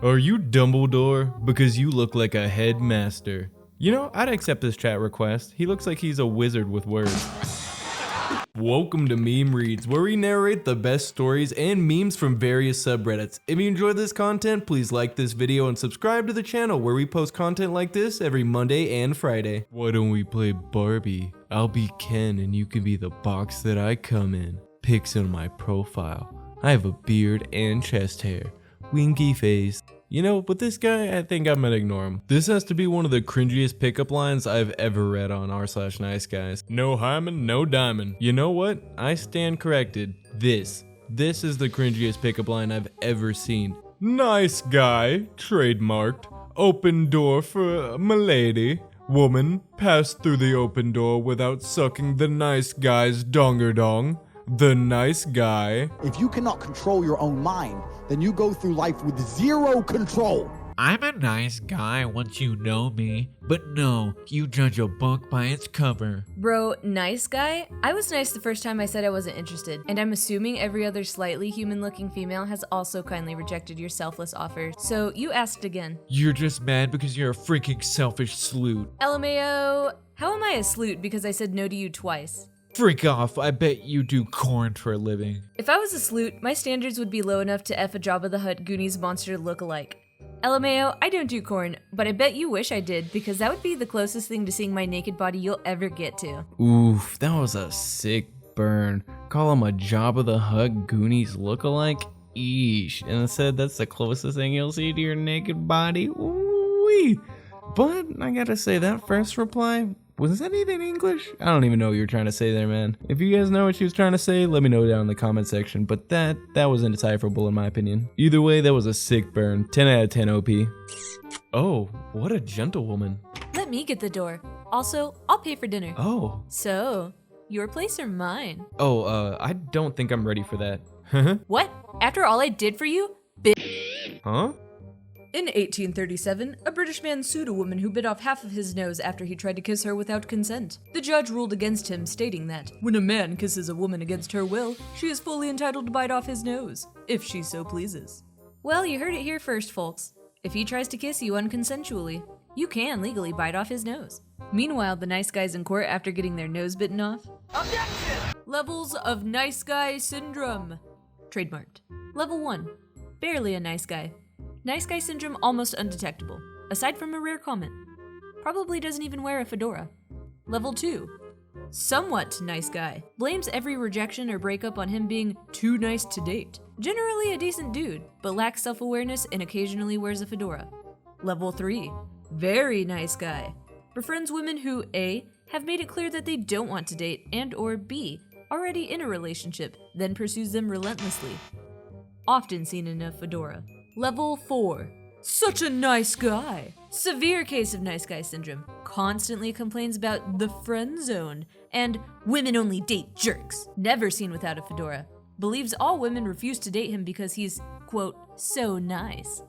Are you Dumbledore? Because you look like a headmaster. You know, I'd accept this chat request. He looks like he's a wizard with words. Welcome to Meme Reads, where we narrate the best stories and memes from various subreddits. If you enjoyed this content, please like this video and subscribe to the channel where we post content like this every Monday and Friday. Why don't we play Barbie? I'll be Ken and you can be the box that I come in. Pics on my profile. I have a beard and chest hair. Winky face. You know, with this guy, I think I'm gonna ignore him. This has to be one of the cringiest pickup lines I've ever read on r/NiceGuys. No hymen, no diamond. You know what? I stand corrected. This is the cringiest pickup line I've ever seen. Nice guy, trademarked. Open door for m'lady. Woman, pass through the open door without sucking the nice guy's donger-dong. The nice guy. If you cannot control your own mind, then you go through life with zero control. I'm a nice guy once you know me, but no, you judge a book by its cover. Bro, nice guy? I was nice the first time I said I wasn't interested, and I'm assuming every other slightly human-looking female has also kindly rejected your selfless offer, so you asked again. You're just mad because you're a freaking selfish sloot. LMAO, how am I a sloot because I said no to you twice? Freak off, I bet you do corn for a living. If I was a sloot, my standards would be low enough to F a Jabba the Hutt Goonies monster look-alike. LMAO, I don't do corn, but I bet you wish I did, because that would be the closest thing to seeing my naked body you'll ever get to. Oof, that was a sick burn. Call him a Jabba the Hutt Goonies look-alike? Eesh. And it said that's the closest thing you'll see to your naked body? Ooh-wee. But I gotta say, that first reply, was that even English? I don't even know what you were trying to say there, man. If you guys know what she was trying to say, let me know down in the comment section. But that was indecipherable in my opinion. Either way, that was a sick burn. 10 out of 10 OP. Oh, what a gentlewoman. Let me get the door. Also, I'll pay for dinner. Oh. So, your place or mine? Oh, I don't think I'm ready for that. What? After all I did for you? Huh? In 1837, a British man sued a woman who bit off half of his nose after he tried to kiss her without consent. The judge ruled against him, stating that, when a man kisses a woman against her will, she is fully entitled to bite off his nose, if she so pleases. Well, you heard it here first, folks. If he tries to kiss you unconsensually, you can legally bite off his nose. Meanwhile, the nice guys in court after getting their nose bitten off. Objection! Levels of nice guy syndrome. Trademarked. Level 1. Barely a nice guy. Nice guy syndrome almost undetectable, aside from a rare comment. Probably doesn't even wear a fedora. Level 2. Somewhat nice guy. Blames every rejection or breakup on him being too nice to date. Generally a decent dude, but lacks self-awareness and occasionally wears a fedora. Level 3. Very nice guy. Befriends women who A. have made it clear that they don't want to date and or B. already in a relationship, then pursues them relentlessly. Often seen in a fedora. Level 4. Such a nice guy. Severe case of nice guy syndrome. Constantly complains about the friend zone and women only date jerks. Never seen without a fedora. Believes all women refuse to date him because he's, quote, so nice.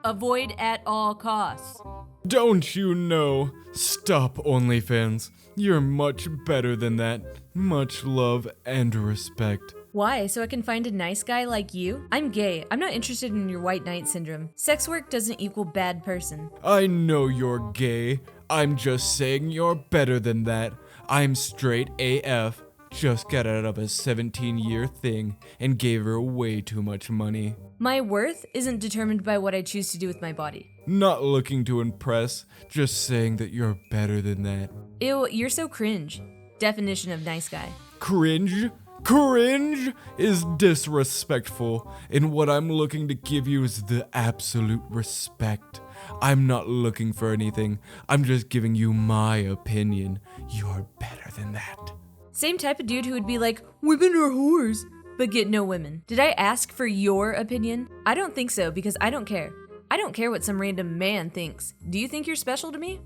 Avoid at all costs. Don't you know? Stop, OnlyFans. You're much better than that. Much love and respect. Why? So I can find a nice guy like you? I'm gay. I'm not interested in your white knight syndrome. Sex work doesn't equal bad person. I know you're gay. I'm just saying you're better than that. I'm straight AF. Just got out of a 17-year thing and gave her way too much money. My worth isn't determined by what I choose to do with my body. Not looking to impress, just saying that you're better than that. Ew, you're so cringe. Definition of nice guy. Cringe? Cringe is disrespectful, and what I'm looking to give you is the absolute respect. I'm not looking for anything, I'm just giving you my opinion. You're better than that. Same type of dude who would be like, women are whores, but get no women. Did I ask for your opinion? I don't think so, because I don't care. I don't care what some random man thinks. Do you think you're special to me?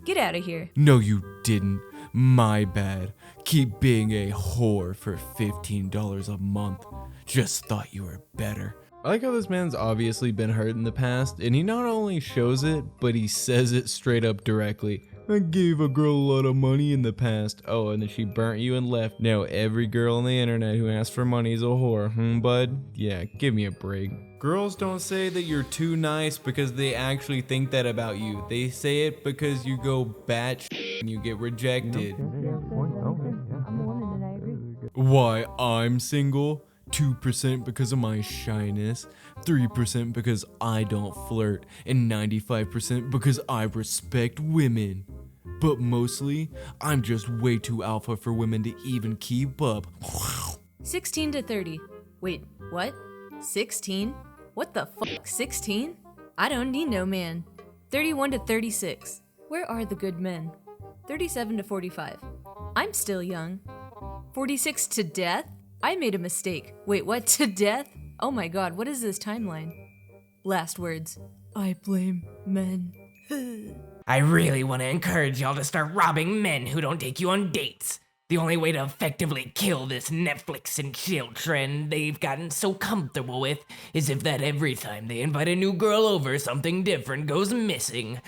Get out of here. No, you didn't. My bad. Keep being a whore for $15 a month. Just thought you were better. I like how this man's obviously been hurt in the past, and he not only shows it, but he says it straight up directly. I gave a girl a lot of money in the past. Oh, and then she burnt you and left. Now every girl on the internet who asks for money is a whore, bud? Yeah, give me a break. Girls don't say that you're too nice because they actually think that about you. They say it because you go batshit and you get rejected. Why I'm single? 2% because of my shyness, 3% because I don't flirt, and 95% because I respect women. But mostly, I'm just way too alpha for women to even keep up. 16 to 30. Wait, what? 16? What the fuck, 16? I don't need no man. 31 to 36. Where are the good men? 37 to 45. I'm still young. 46 to death? I made a mistake. Wait, what? To death? Oh my god, what is this timeline? Last words. I blame men. I really want to encourage y'all to start robbing men who don't take you on dates. The only way to effectively kill this Netflix and chill trend they've gotten so comfortable with is if that every time they invite a new girl over, something different goes missing.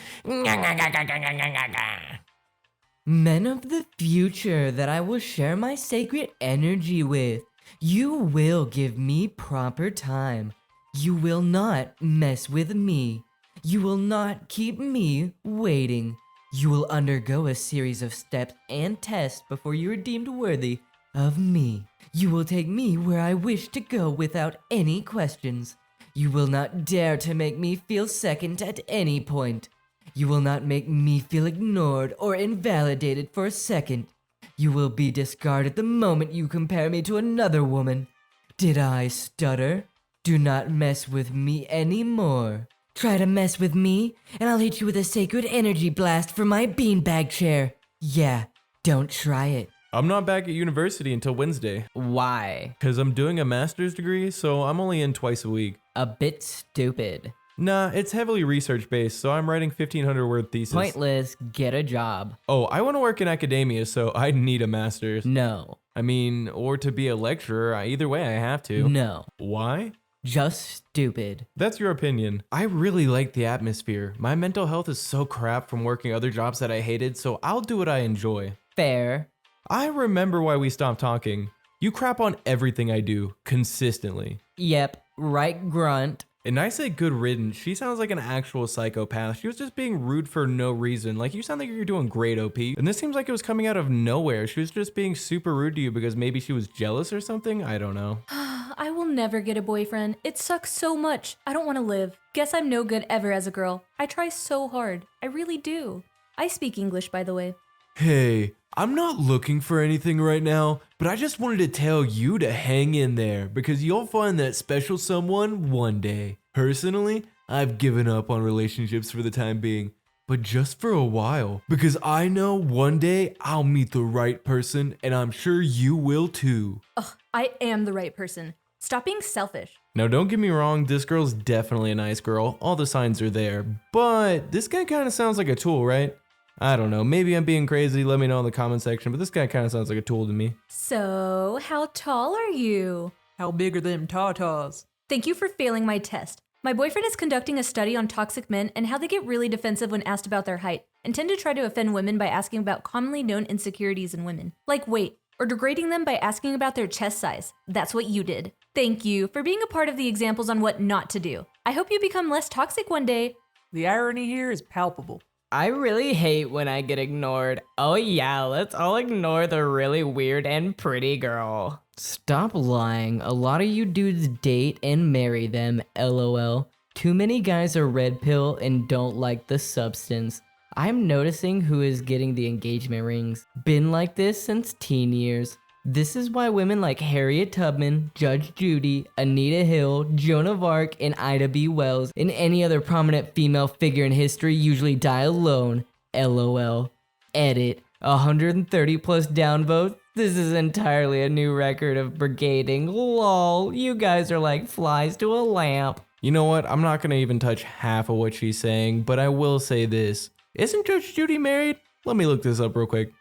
Men of the future that I will share my sacred energy with, you will give me proper time. You will not mess with me. You will not keep me waiting. You will undergo a series of steps and tests before you are deemed worthy of me. You will take me where I wish to go without any questions. You will not dare to make me feel second at any point. You will not make me feel ignored or invalidated for a second. You will be discarded the moment you compare me to another woman. Did I stutter? Do not mess with me anymore. Try to mess with me, and I'll hit you with a sacred energy blast from my beanbag chair. Yeah, don't try it. I'm not back at university until Wednesday. Why? Because I'm doing a master's degree, so I'm only in twice a week. A bit stupid. Nah, it's heavily research-based, so I'm writing 1,500-word thesis. Pointless, get a job. Oh, I want to work in academia, so I need a master's. No. I mean, or to be a lecturer, either way I have to. No. Why? Just stupid. That's your opinion. I really like the atmosphere. My mental health is so crap from working other jobs that I hated, so I'll do what I enjoy. Fair. I remember why we stopped talking. You crap on everything I do, consistently. Yep, right grunt. And I say good riddance. She sounds like an actual psychopath. She was just being rude for no reason. Like, you sound like you're doing great, OP. And this seems like it was coming out of nowhere. She was just being super rude to you because maybe she was jealous or something? I don't know. I will never get a boyfriend. It sucks so much. I don't want to live. Guess I'm no good ever as a girl. I try so hard. I really do. I speak English, by the way. Hey, I'm not looking for anything right now, but I just wanted to tell you to hang in there because you'll find that special someone one day. Personally, I've given up on relationships for the time being, but just for a while, because I know one day I'll meet the right person and I'm sure you will too. Ugh, I am the right person. Stop being selfish. Now don't get me wrong, this girl's definitely a nice girl, all the signs are there, but this guy kind of sounds like a tool, right? I don't know, maybe I'm being crazy, let me know in the comment section, but this guy kind of sounds like a tool to me. So, how tall are you? How big are them tatas? Thank you for failing my test. My boyfriend is conducting a study on toxic men and how they get really defensive when asked about their height, and tend to try to offend women by asking about commonly known insecurities in women, like weight, or degrading them by asking about their chest size. That's what you did. Thank you for being a part of the examples on what not to do. I hope you become less toxic one day. The irony here is palpable. I really hate when I get ignored. Oh yeah, let's all ignore the really weird and pretty girl. Stop lying. A lot of you dudes date and marry them, lol. Too many guys are red pill and don't like the substance. I'm noticing who is getting the engagement rings. Been like this since teen years. This is why women like Harriet Tubman, Judge Judy, Anita Hill, Joan of Arc, and Ida B. Wells, and any other prominent female figure in history usually die alone. LOL. Edit. 130 plus downvotes? This is entirely a new record of brigading. Lol. You guys are like flies to a lamp. You know what, I'm not gonna even touch half of what she's saying, but I will say this. Isn't Judge Judy married? Let me look this up real quick.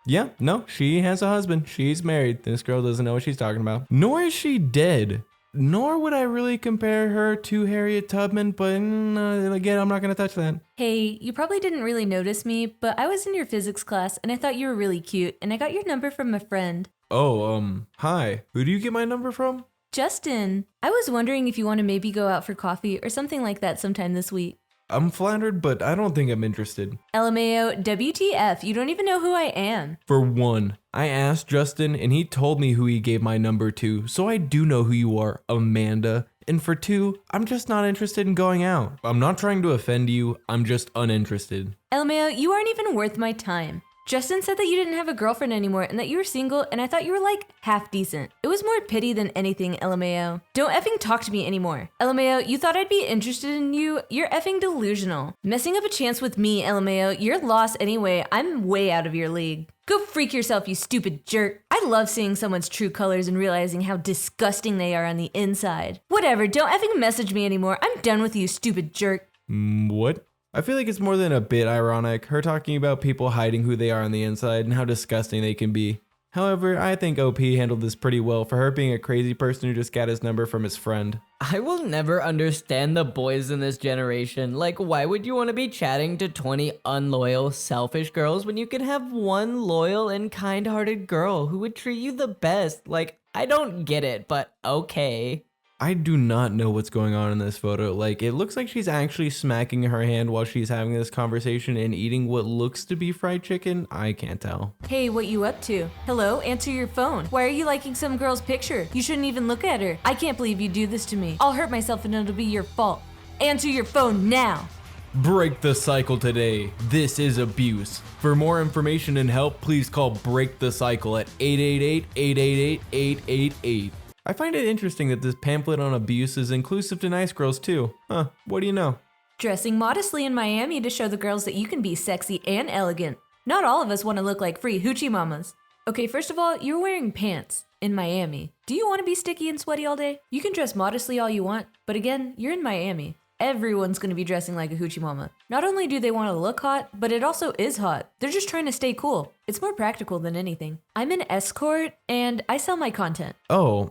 Yeah, no, she has a husband. She's married. This girl doesn't know what she's talking about. Nor is she dead. nor would I really compare her to Harriet Tubman, but again, I'm not gonna touch that. Hey, you probably didn't really notice me, but I was in your physics class and I thought you were really cute and I got your number from a friend. Oh, hi. Who do you get my number from? Justin, I was wondering if you want to maybe go out for coffee or something like that sometime this week. I'm flattered, but I don't think I'm interested. LMAO, WTF, you don't even know who I am. For one, I asked Justin and he told me who he gave my number to, so I do know who you are, Amanda. And for two, I'm just not interested in going out. I'm not trying to offend you, I'm just uninterested. LMAO, you aren't even worth my time. Justin said that you didn't have a girlfriend anymore and that you were single, and I thought you were like half decent. It was more pity than anything, LMAO. Don't effing talk to me anymore. LMAO, you thought I'd be interested in you? You're effing delusional. Messing up a chance with me, LMAO, you're lost anyway. I'm way out of your league. Go freak yourself, you stupid jerk. I love seeing someone's true colors and realizing how disgusting they are on the inside. Whatever, don't effing message me anymore. I'm done with you, stupid jerk. What? I feel like it's more than a bit ironic, her talking about people hiding who they are on the inside and how disgusting they can be. However, I think OP handled this pretty well for her being a crazy person who just got his number from his friend. I will never understand the boys in this generation. Like, why would you want to be chatting to 20 unloyal, selfish girls when you could have one loyal and kind-hearted girl who would treat you the best? Like, I don't get it, but okay. I do not know what's going on in this photo. Like, it looks like she's actually smacking her hand while she's having this conversation and eating what looks to be fried chicken. I can't tell. Hey, what you up to? Hello, answer your phone. Why are you liking some girl's picture? You shouldn't even look at her. I can't believe you do this to me. I'll hurt myself and it'll be your fault. Answer your phone now. Break the cycle today. This is abuse. For more information and help, please call Break the Cycle at 888-888-888. I find it interesting that this pamphlet on abuse is inclusive to nice girls too. Huh, what do you know? Dressing modestly in Miami to show the girls that you can be sexy and elegant. Not all of us want to look like free hoochie mamas. Okay, first of all, you're wearing pants in Miami. Do you want to be sticky and sweaty all day? You can dress modestly all you want, but again, you're in Miami. Everyone's gonna be dressing like a hoochie mama. Not only do they want to look hot, but it also is hot. They're just trying to stay cool. It's more practical than anything. I'm an escort, and I sell my content. Oh,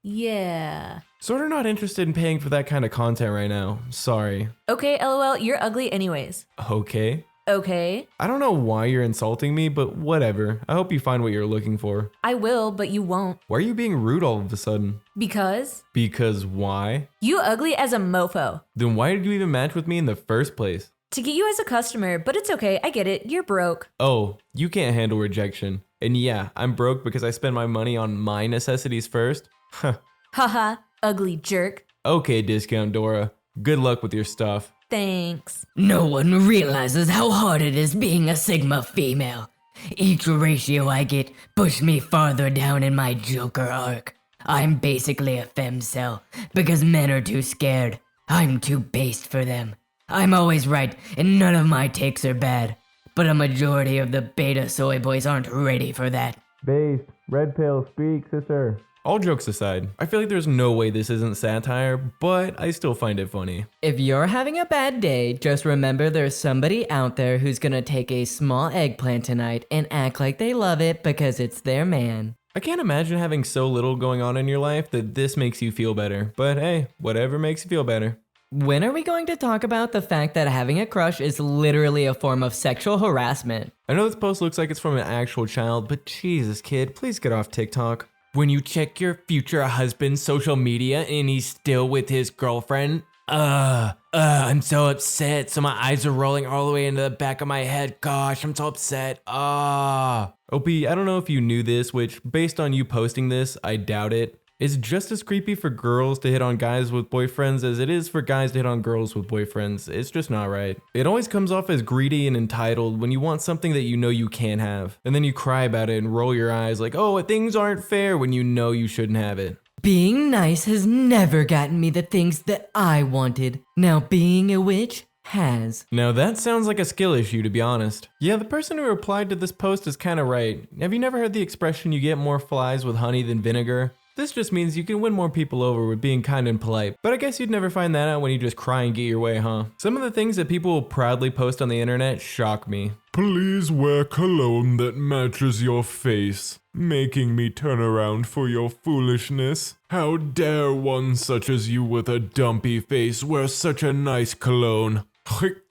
Yeah. Sort of not interested in paying for that kind of content right now. Sorry. Okay, LOL, you're ugly anyways. Okay. Okay. I don't know why you're insulting me, but whatever. I hope you find what you're looking for. I will, but you won't. Why are you being rude all of a sudden? Because? Because why? You ugly as a mofo. Then why did you even match with me in the first place? To get you as a customer, but it's okay, I get it, you're broke. Oh, you can't handle rejection. And yeah, I'm broke because I spend my money on my necessities first. Huh. Haha, ugly jerk. Okay, Discount Dora. Good luck with your stuff. Thanks. No one realizes how hard it is being a Sigma female. Each ratio I get pushed me farther down in my Joker arc. I'm basically a femcel because men are too scared. I'm too based for them. I'm always right and none of my takes are bad. But a majority of the beta soy boys aren't ready for that. Based. Red pill, speak, sister. All jokes aside, I feel like there's no way this isn't satire, but I still find it funny. If you're having a bad day, just remember there's somebody out there who's gonna take a small eggplant tonight and act like they love it because it's their man. I can't imagine having so little going on in your life that this makes you feel better, but hey, whatever makes you feel better. When are we going to talk about the fact that having a crush is literally a form of sexual harassment? I know this post looks like it's from an actual child, but Jesus, kid, please get off TikTok. When you check your future husband's social media and he's still with his girlfriend, I'm so upset. So my eyes are rolling all the way into the back of my head. Gosh, I'm so upset. OP, I don't know if you knew this, which based on you posting this, I doubt it. It's just as creepy for girls to hit on guys with boyfriends as it is for guys to hit on girls with boyfriends. It's just not right. It always comes off as greedy and entitled when you want something that you know you can't have. And then you cry about it and roll your eyes like, oh, things aren't fair when you know you shouldn't have it. Being nice has never gotten me the things that I wanted. Now being a witch has. Now that sounds like a skill issue, to be honest. Yeah, the person who replied to this post is kind of right. Have you never heard the expression you get more flies with honey than vinegar? This just means you can win more people over with being kind and polite, but I guess you'd never find that out when you just cry and get your way, huh? Some of the things that people will proudly post on the internet shock me. Please wear cologne that matches your face, making me turn around for your foolishness. How dare one such as you with a dumpy face wear such a nice cologne?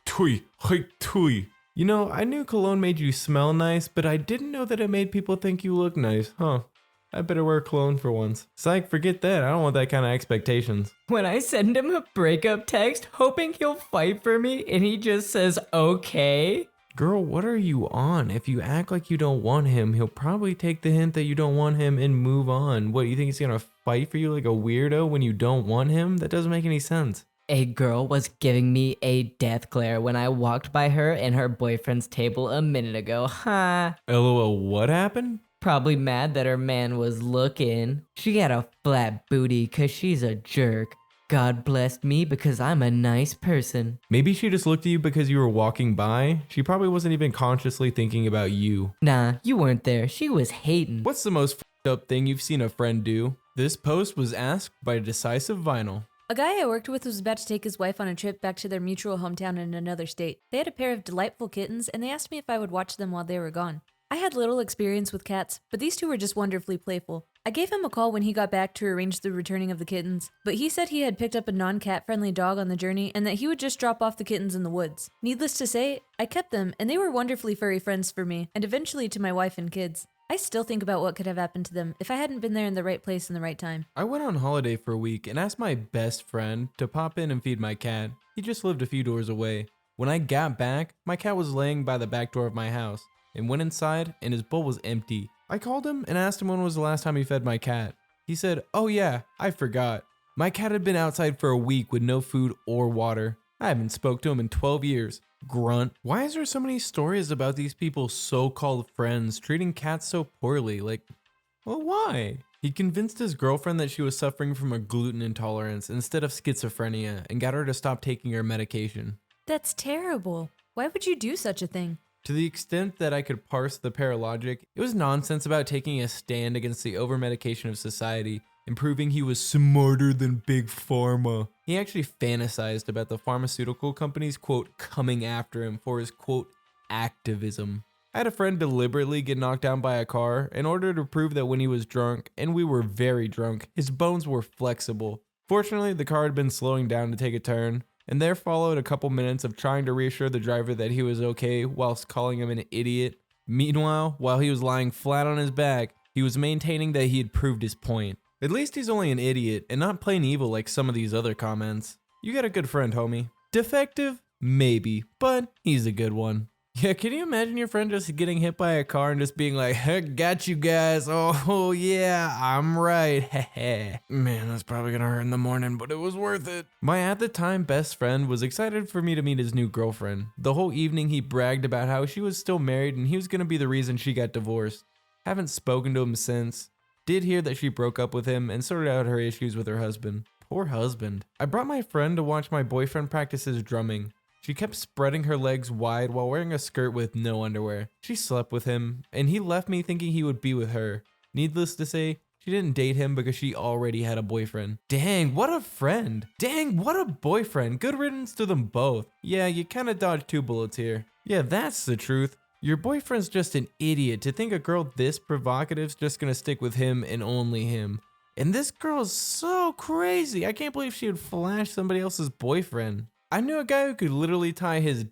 Tui. You know, I knew cologne made you smell nice, but I didn't know that it made people think you look nice, huh? I better wear cologne for once. Psych, forget that. I don't want that kind of expectations. When I send him a breakup text hoping he'll fight for me and he just says okay. Girl, what are you on? If you act like you don't want him, he'll probably take the hint that you don't want him and move on. What, you think he's gonna fight for you like a weirdo when you don't want him? That doesn't make any sense. A girl was giving me a death glare when I walked by her and her boyfriend's table a minute ago. Ha! LOL, what happened? Probably mad that her man was looking. She had a flat booty cause she's a jerk. God blessed me because I'm a nice person. Maybe she just looked at you because you were walking by. She probably wasn't even consciously thinking about you. Nah, you weren't there. She was hating. What's the most f***ed up thing you've seen a friend do? This post was asked by Decisive Vinyl. A guy I worked with was about to take his wife on a trip back to their mutual hometown in another state. They had a pair of delightful kittens, and they asked me if I would watch them while they were gone. I had little experience with cats, but these two were just wonderfully playful. I gave him a call when he got back to arrange the returning of the kittens, but he said he had picked up a non-cat friendly dog on the journey and that he would just drop off the kittens in the woods. Needless to say, I kept them, and they were wonderfully furry friends for me, and eventually to my wife and kids. I still think about what could have happened to them if I hadn't been there in the right place in the right time. I went on holiday for a week and asked my best friend to pop in and feed my cat. He just lived a few doors away. When I got back, my cat was laying by the back door of my house and went inside and his bowl was empty. I called him and asked him when was the last time he fed my cat. He said, "Oh yeah, I forgot." My cat had been outside for a week with no food or water. I haven't spoke to him in 12 years. Grunt. Why is there so many stories about these people's so-called friends treating cats so poorly? Like, well, why? He convinced his girlfriend that she was suffering from a gluten intolerance instead of schizophrenia and got her to stop taking her medication. That's terrible. Why would you do such a thing? To the extent that I could parse the paralogic, it was nonsense about taking a stand against the over-medication of society and proving he was smarter than Big Pharma. He actually fantasized about the pharmaceutical companies, quote, coming after him for his, quote, activism. I had a friend deliberately get knocked down by a car in order to prove that when he was drunk, and we were very drunk, his bones were flexible. Fortunately, the car had been slowing down to take a turn, and there followed a couple minutes of trying to reassure the driver that he was okay whilst calling him an idiot. Meanwhile, while he was lying flat on his back, he was maintaining that he had proved his point. At least he's only an idiot and not plain evil like some of these other comments. You got a good friend, homie. Defective? Maybe, but he's a good one. Yeah, can you imagine your friend just getting hit by a car and just being like, got you guys, oh yeah, I'm right, Man, that's probably gonna hurt in the morning, but it was worth it. My at the time best friend was excited for me to meet his new girlfriend. The whole evening he bragged about how she was still married and he was gonna be the reason she got divorced. Haven't spoken to him since. Did hear that she broke up with him and sorted out her issues with her husband. Poor husband. I brought my friend to watch my boyfriend practice his drumming. She kept spreading her legs wide while wearing a skirt with no underwear. She slept with him, and he left me thinking he would be with her. Needless to say, she didn't date him because she already had a boyfriend. Dang, what a friend. Dang, what a boyfriend. Good riddance to them both. Yeah, you kinda dodged 2 bullets here. Yeah, that's the truth. Your boyfriend's just an idiot to think a girl this provocative's just gonna stick with him and only him. And this girl's so crazy. I can't believe she would flash somebody else's boyfriend. I knew a guy who could literally tie his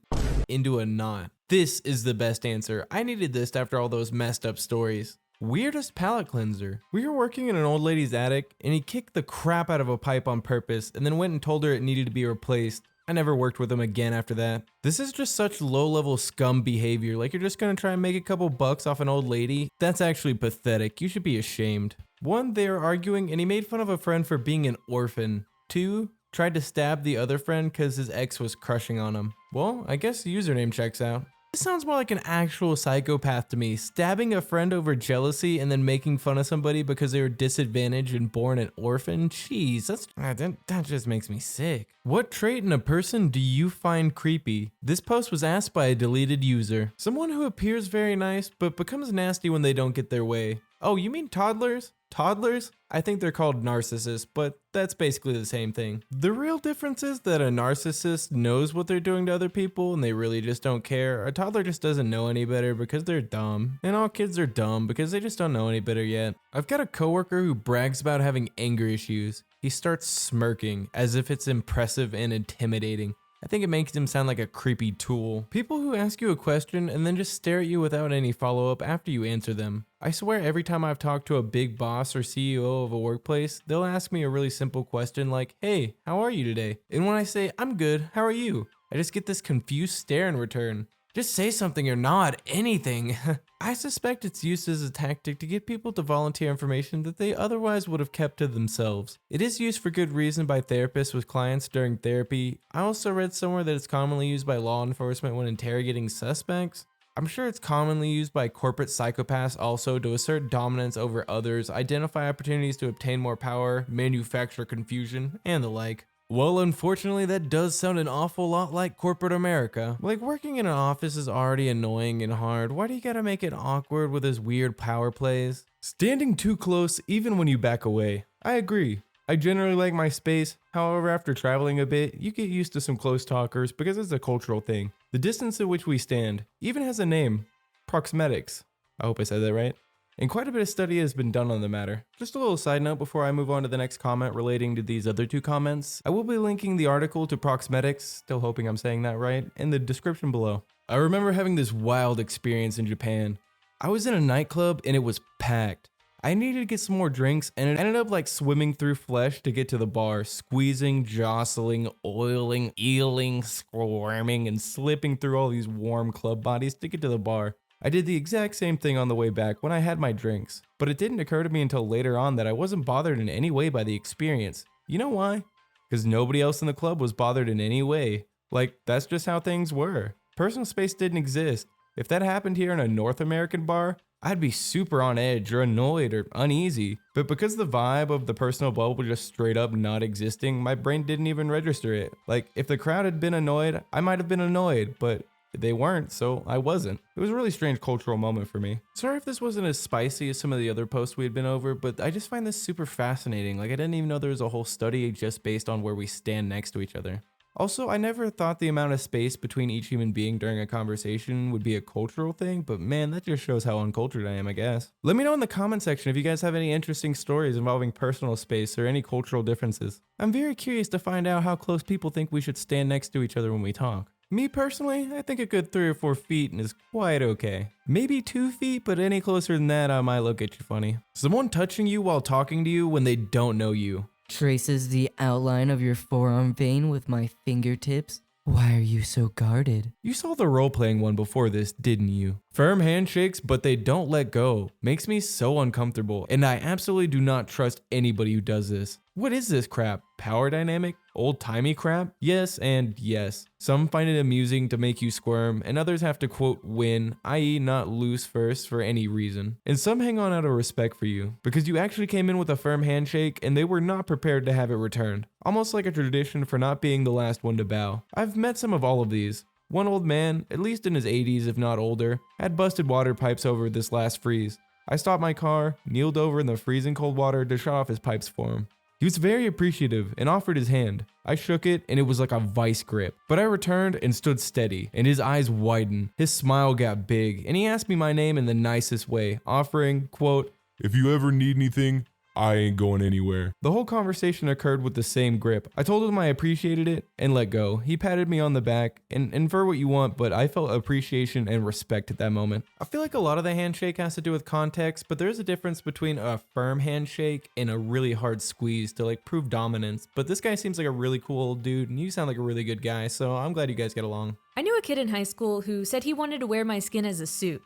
into a knot. This is the best answer. I needed this after all those messed up stories. Weirdest palate cleanser. We were working in an old lady's attic and he kicked the crap out of a pipe on purpose and then went and told her it needed to be replaced. I never worked with him again after that. This is just such low-level scum behavior. Like you're just gonna try and make a couple bucks off an old lady? That's actually pathetic. You should be ashamed. 1, they were arguing and he made fun of a friend for being an orphan. 2, tried to stab the other friend because his ex was crushing on him. Well, I guess the username checks out. This sounds more like an actual psychopath to me, stabbing a friend over jealousy and then making fun of somebody because they were disadvantaged and born an orphan. Jeez, that just makes me sick. What trait in a person do you find creepy? This post was asked by a deleted user. Someone who appears very nice but becomes nasty when they don't get their way. Oh, you mean toddlers? Toddlers? I think they're called narcissists, but that's basically the same thing. The real difference is that a narcissist knows what they're doing to other people and they really just don't care. A toddler just doesn't know any better because they're dumb. And all kids are dumb because they just don't know any better yet. I've got a coworker who brags about having anger issues. He starts smirking as if it's impressive and intimidating. I think it makes him sound like a creepy tool. People who ask you a question and then just stare at you without any follow-up after you answer them. I swear every time I've talked to a big boss or CEO of a workplace, they'll ask me a really simple question like, "Hey, how are you today?" And when I say, "I'm good, how are you?" I just get this confused stare in return. Just say something or nod, anything. I suspect it's used as a tactic to get people to volunteer information that they otherwise would have kept to themselves. It is used for good reason by therapists with clients during therapy. I also read somewhere that it's commonly used by law enforcement when interrogating suspects. I'm sure it's commonly used by corporate psychopaths also to assert dominance over others, identify opportunities to obtain more power, manufacture confusion, and the like. Well, unfortunately, that does sound an awful lot like corporate America. Like, working in an office is already annoying and hard. Why do you gotta make it awkward with his weird power plays? Standing too close even when you back away. I agree. I generally like my space. However, after traveling a bit, you get used to some close talkers because it's a cultural thing. The distance at which we stand even has a name. Proxemetics. I hope I said that right. And quite a bit of study has been done on the matter. Just a little side note before I move on to the next comment relating to these other two comments. I will be linking the article to Proxemetics, still hoping I'm saying that right, in the description below. I remember having this wild experience in Japan. I was in a nightclub and it was packed. I needed to get some more drinks and it ended up like swimming through flesh to get to the bar, squeezing, jostling, oiling, eeling, squirming, and slipping through all these warm club bodies to get to the bar. I did the exact same thing on the way back when I had my drinks, but it didn't occur to me until later on that I wasn't bothered in any way by the experience. You know why? Because nobody else in the club was bothered in any way. Like, that's just how things were. Personal space didn't exist. If that happened here in a North American bar, I'd be super on edge or annoyed or uneasy. But because the vibe of the personal bubble just straight up not existing, my brain didn't even register it. Like, if the crowd had been annoyed, I might have been annoyed, but they weren't, so I wasn't. It was a really strange cultural moment for me. Sorry if this wasn't as spicy as some of the other posts we had been over, but I just find this super fascinating. Like, I didn't even know there was a whole study just based on where we stand next to each other. Also, I never thought the amount of space between each human being during a conversation would be a cultural thing, but man, that just shows how uncultured I am, I guess. Let me know in the comment section if you guys have any interesting stories involving personal space or any cultural differences. I'm very curious to find out how close people think we should stand next to each other when we talk. Me personally, I think a good 3 or 4 feet is quite okay. Maybe 2 feet, but any closer than that, I might look at you funny. Someone touching you while talking to you when they don't know you. Traces the outline of your forearm vein with my fingertips. Why are you so guarded? You saw the role-playing one before this, didn't you? Firm handshakes, but they don't let go. Makes me so uncomfortable, and I absolutely do not trust anybody who does this. What is this crap? Power dynamic? Old-timey crap? Yes and yes. Some find it amusing to make you squirm, and others have to quote win, i.e. not lose first for any reason. And some hang on out of respect for you, because you actually came in with a firm handshake and they were not prepared to have it returned. Almost like a tradition for not being the last one to bow. I've met some of all of these. One old man, at least in his 80s if not older, had busted water pipes over this last freeze. I stopped my car, kneeled over in the freezing cold water to shut off his pipes for him. He was very appreciative and offered his hand. I shook it and it was like a vice grip. But I returned and stood steady, and his eyes widened. His smile got big, and he asked me my name in the nicest way, offering, quote, "If you ever need anything, I ain't going anywhere." The whole conversation occurred with the same grip. I told him I appreciated it and let go. He patted me on the back, and infer what you want, but I felt appreciation and respect at that moment. I feel like a lot of the handshake has to do with context, but there is a difference between a firm handshake and a really hard squeeze to like prove dominance. But this guy seems like a really cool old dude, and you sound like a really good guy, so I'm glad you guys get along. I knew a kid in high school who said he wanted to wear my skin as a suit.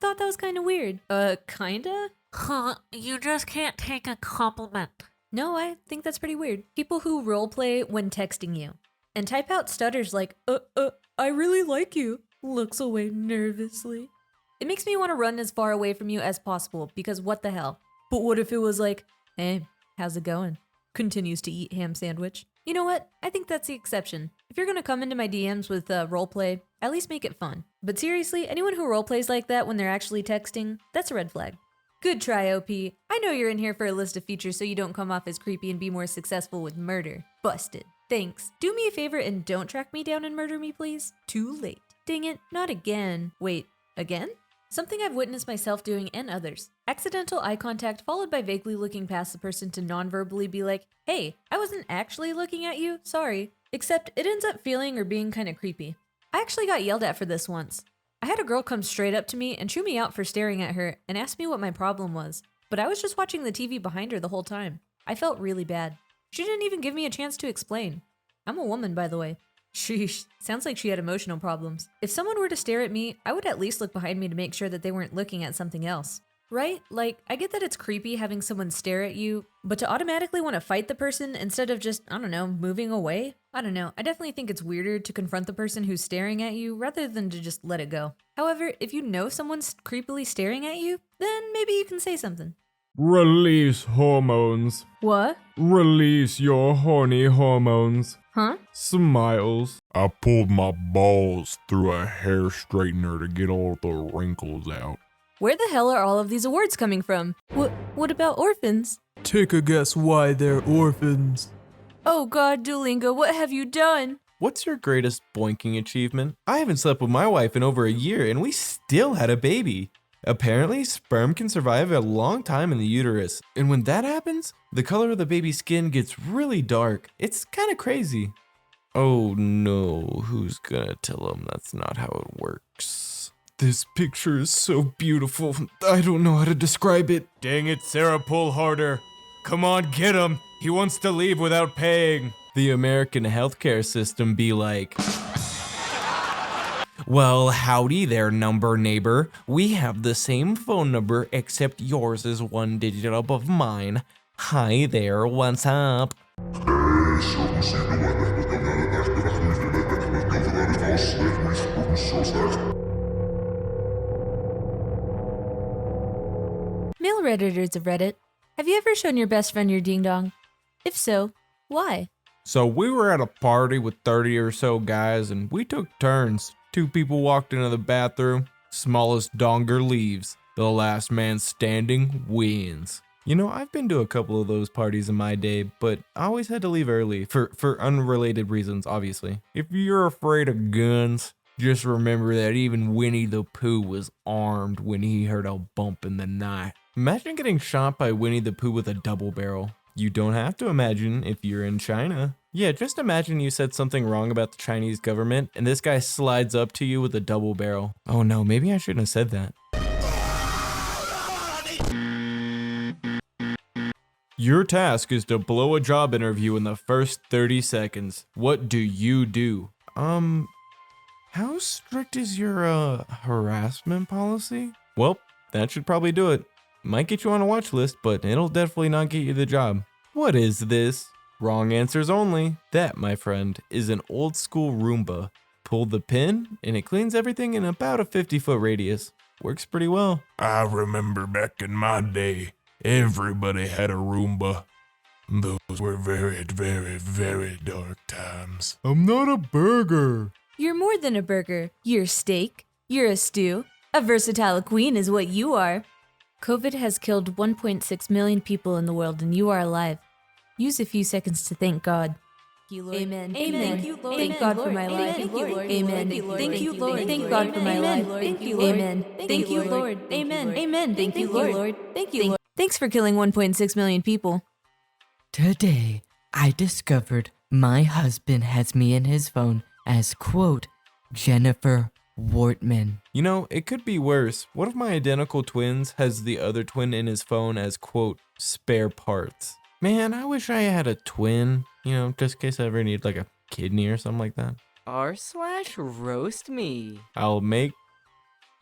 Thought that was kind of weird. Kinda? Huh, you just can't take a compliment. No, I think that's pretty weird. People who roleplay when texting you and type out stutters like, I really like you, looks away nervously. It makes me want to run as far away from you as possible because what the hell? But what if it was like, hey, how's it going? Continues to eat ham sandwich. You know what? I think that's the exception. If you're gonna come into my DMs with roleplay, at least make it fun. But seriously, anyone who roleplays like that when they're actually texting, that's a red flag. Good try, OP. I know you're in here for a list of features so you don't come off as creepy and be more successful with murder. Busted. Thanks. Do me a favor and don't track me down and murder me, please. Too late. Dang it, not again. Wait, again? Something I've witnessed myself doing and others. Accidental eye contact followed by vaguely looking past the person to non-verbally be like, hey, I wasn't actually looking at you, sorry. Except it ends up feeling or being kind of creepy. I actually got yelled at for this once. I had a girl come straight up to me and chew me out for staring at her and ask me what my problem was, but I was just watching the TV behind her the whole time. I felt really bad. She didn't even give me a chance to explain. I'm a woman, by the way. Sheesh, sounds like she had emotional problems. If someone were to stare at me, I would at least look behind me to make sure that they weren't looking at something else. Right? Like, I get that it's creepy having someone stare at you, but to automatically want to fight the person instead of just, I don't know, moving away? I don't know, I definitely think it's weirder to confront the person who's staring at you rather than to just let it go. However, if you know someone's creepily staring at you, then maybe you can say something. Release hormones. What? Release your horny hormones. Huh? Smiles. I pulled my balls through a hair straightener to get all the wrinkles out. Where the hell are all of these awards coming from? What about orphans? Take a guess why they're orphans. Oh god, Duolingo, what have you done? What's your greatest boinking achievement? I haven't slept with my wife in over a year and we still had a baby. Apparently, sperm can survive a long time in the uterus, and when that happens, the color of the baby's skin gets really dark. It's kind of crazy. Oh no, who's gonna tell him that's not how it works? This picture is so beautiful, I don't know how to describe it. Dang it, Sarah, pull harder. Come on, get him. He wants to leave without paying. The American healthcare system be like, well, howdy there, number neighbor. We have the same phone number, except yours is one digit above mine. Hi there, what's up? Male Redditors of Reddit, have you ever shown your best friend your ding-dong? If so, why? So we were at a party with 30 or so guys and we took turns. 2 people walked into the bathroom, smallest donger leaves. The last man standing wins. You know, I've been to a couple of those parties in my day, but I always had to leave early for unrelated reasons, obviously. If you're afraid of guns, just remember that even Winnie the Pooh was armed when he heard a bump in the night. Imagine getting shot by Winnie the Pooh with a double barrel. You don't have to imagine if you're in China. Yeah, just imagine you said something wrong about the Chinese government and this guy slides up to you with a double barrel. Oh no, maybe I shouldn't have said that. Your task is to blow a job interview in the first 30 seconds. What do you do? How strict is your harassment policy? Well, that should probably do it. Might get you on a watch list, but it'll definitely not get you the job. What is this? Wrong answers only. That, my friend, is an old school Roomba. Pull the pin, and it cleans everything in about a 50-foot radius. Works pretty well. I remember back in my day, everybody had a Roomba. Those were very, very, very dark times. I'm not a burger. You're more than a burger. You're steak. You're a stew. A versatile queen is what you are. COVID has killed 1.6 million people in the world and you are alive. Use a few seconds to thank God. Amen. Amen. Thank you, Lord. Thank God for my life. Amen. Thank you, Lord. Thank God for my life. Amen. Thank you, Lord. Amen. Amen. Thank you, Lord. Thank you, Lord. Thanks for killing 1.6 million people. Today, I discovered my husband has me in his phone as, quote, Jennifer Wortman. You know, it could be worse. What if my identical twins has the other twin in his phone as, quote, spare parts? Man, I wish I had a twin, you know, just in case I ever need like a kidney or something like that. r/roast me. I'll make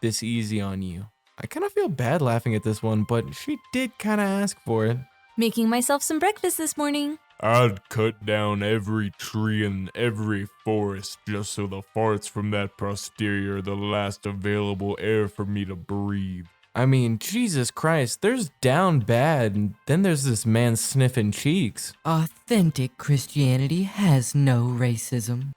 this easy on you. I kind of feel bad laughing at this one, but she did kind of ask for it. Making myself some breakfast this morning. I'd cut down every tree in every forest just so the farts from that posterior are the last available air for me to breathe. I mean, Jesus Christ, there's down bad, and then there's this man sniffing cheeks. Authentic Christianity has no racism.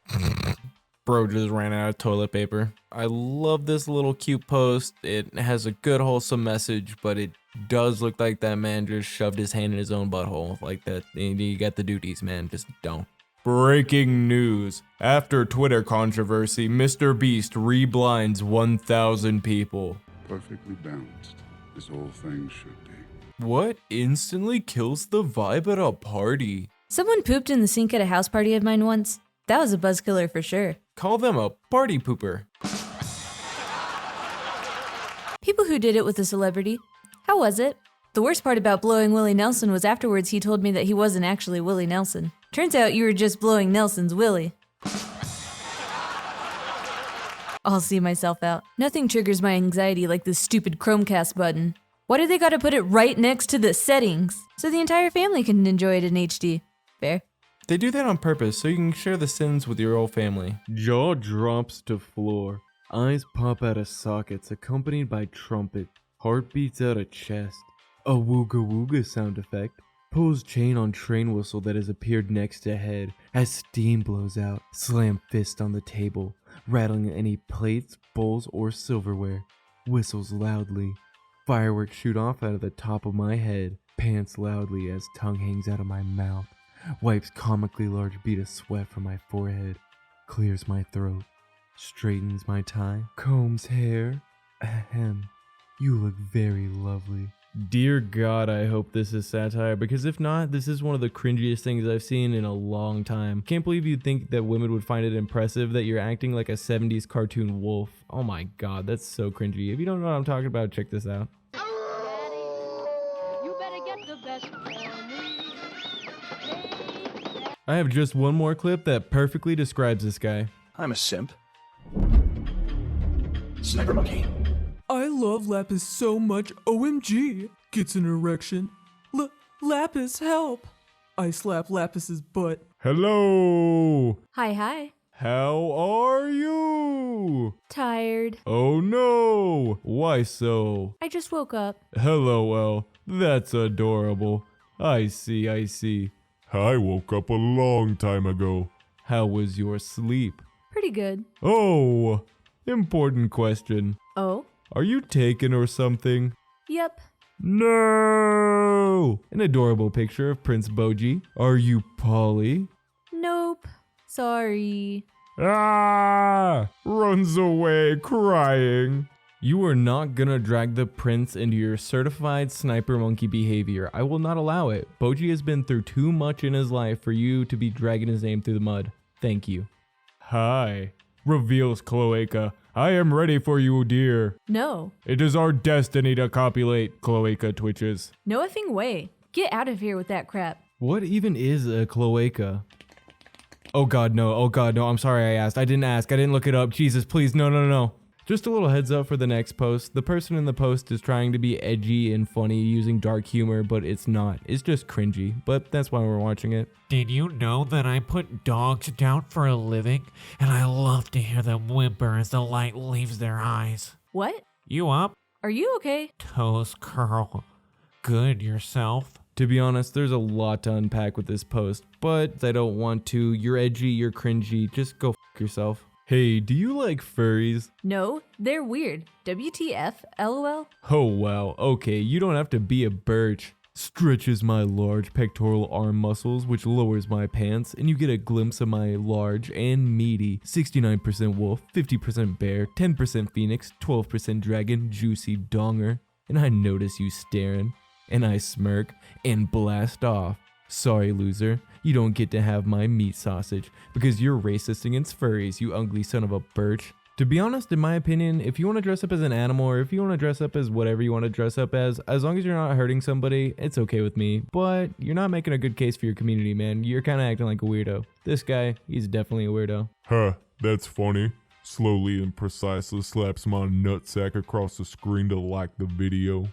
Bro just ran out of toilet paper. I love this little cute post. It has a good wholesome message, but it does look like that man just shoved his hand in his own butthole. Like that, you got the duties, man. Just don't. Breaking news. After Twitter controversy, Mr. Beast reblinds 1,000 people. Perfectly balanced, this whole thing should be. What instantly kills the vibe at a party? Someone pooped in the sink at a house party of mine once. That was a buzz killer for sure. Call them a party pooper. People who did it with a celebrity. How was it? The worst part about blowing Willie Nelson was afterwards he told me that he wasn't actually Willie Nelson. Turns out you were just blowing Nelson's Willie. I'll see myself out. Nothing triggers my anxiety like this stupid Chromecast button. Why do they gotta put it right next to the settings? So the entire family can enjoy it in HD. Fair. They do that on purpose so you can share the sins with your whole family. Jaw drops to floor. Eyes pop out of sockets accompanied by trumpet. Heart beats out of chest. A wooga wooga sound effect. Pulls chain on train whistle that has appeared next to head as steam blows out. Slam fist on the table, rattling any plates, bowls, or silverware. Whistles loudly. Fireworks shoot off out of the top of my head. Pants loudly as tongue hangs out of my mouth. Wipes comically large bead of sweat from my forehead. Clears my throat. Straightens my tie. Combs hair. Ahem. You look very lovely. Dear God, I hope this is satire, because if not, this is one of the cringiest things I've seen in a long time. Can't believe you'd think that women would find it impressive that you're acting like a 70s cartoon wolf. Oh my God, that's so cringy. If you don't know what I'm talking about, check this out. I have just one more clip that perfectly describes this guy. I'm a simp. Sniper monkey. I love Lapis so much, OMG. Gets an erection. Lapis, help. I slap Lapis's butt. Hello! Hi. How are you? Tired. Oh no! Why so? I just woke up. LOL. That's adorable. I see. I woke up a long time ago. How was your sleep? Pretty good. Oh! Important question. Oh? Are you taken or something? Yep. No! An adorable picture of Prince Boji. Are you Polly? Nope. Sorry. Ah! Runs away crying. You are not gonna drag the prince into your certified sniper monkey behavior. I will not allow it. Boji has been through too much in his life for you to be dragging his name through the mud. Thank you. Hi. Reveals Cloaca. I am ready for you, dear. No. It is our destiny to copulate, Cloaca twitches. No effing way. Get out of here with that crap. What even is a cloaca? Oh God, no. I'm sorry I asked. I didn't ask. I didn't look it up. Jesus, please, no. Just a little heads up for the next post. The person in the post is trying to be edgy and funny using dark humor, but it's not. It's just cringy, but that's why we're watching it. Did you know that I put dogs down for a living? And I love to hear them whimper as the light leaves their eyes. What? You up? Are you okay? Toes curl. Good, yourself? To be honest, there's a lot to unpack with this post, but I don't want to. You're edgy, you're cringy, just go f yourself. Hey, do you like furries? No, they're weird. WTF, LOL? Oh wow, okay, you don't have to be a birch. Stretches my large pectoral arm muscles, which lowers my pants, and you get a glimpse of my large and meaty 69% wolf, 50% bear, 10% phoenix, 12% dragon, juicy donger. And I notice you staring, and I smirk and blast off. Sorry, loser, you don't get to have my meat sausage because you're racist against furries, you ugly son of a birch. To be honest, in my opinion, if you want to dress up as an animal or if you want to dress up as whatever you want to dress up as long as you're not hurting somebody, it's okay with me. But you're not making a good case for your community, man. You're kind of acting like a weirdo. This guy, he's definitely a weirdo. Huh, that's funny. Slowly and precisely slaps my nutsack across the screen to like the video.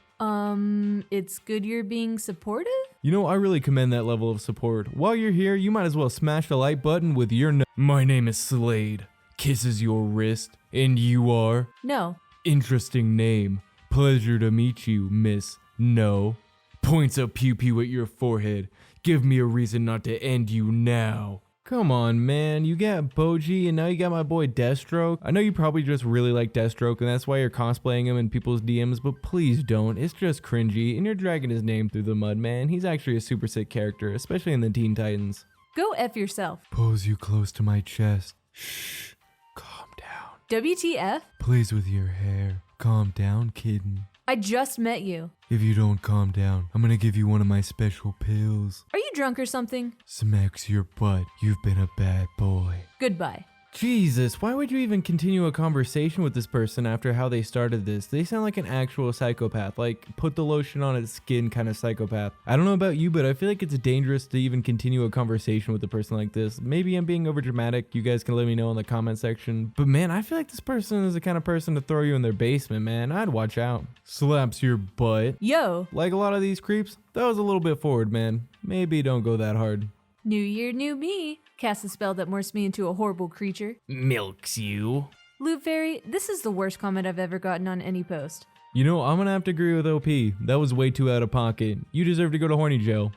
It's good you're being supportive? You know, I really commend that level of support. While you're here, you might as well smash the like button with your My name is Slade. Kisses your wrist. And you are? No. Interesting name. Pleasure to meet you, miss. No. Points a pew-pew at your forehead. Give me a reason not to end you now. Come on, man. You got Boji and now you got my boy Deathstroke. I know you probably just really like Deathstroke and that's why you're cosplaying him in people's DMs, but please don't. It's just cringy and you're dragging his name through the mud, man. He's actually a super sick character, especially in the Teen Titans. Go F yourself. Pose you close to my chest. Shh. Calm down. WTF? Plays with your hair. Calm down, kitten. I just met you. If you don't calm down, I'm gonna give you one of my special pills. Are you drunk or something? Smacks your butt. You've been a bad boy. Goodbye. Jesus, why would you even continue a conversation with this person after how they started this? They sound like an actual psychopath, like put the lotion on its skin kind of psychopath. I don't know about you, but I feel like it's dangerous to even continue a conversation with a person like this. Maybe I'm being overdramatic. You guys can let me know in the comment section. But man, I feel like this person is the kind of person to throw you in their basement, man. I'd watch out. Slaps your butt. Yo. Like a lot of these creeps, that was a little bit forward, man. Maybe don't go that hard. New year, new me. Cast a spell that morphs me into a horrible creature. Milks you. Loot Fairy, this is the worst comment I've ever gotten on any post. You know, I'm gonna have to agree with OP. That was way too out of pocket. You deserve to go to horny jail.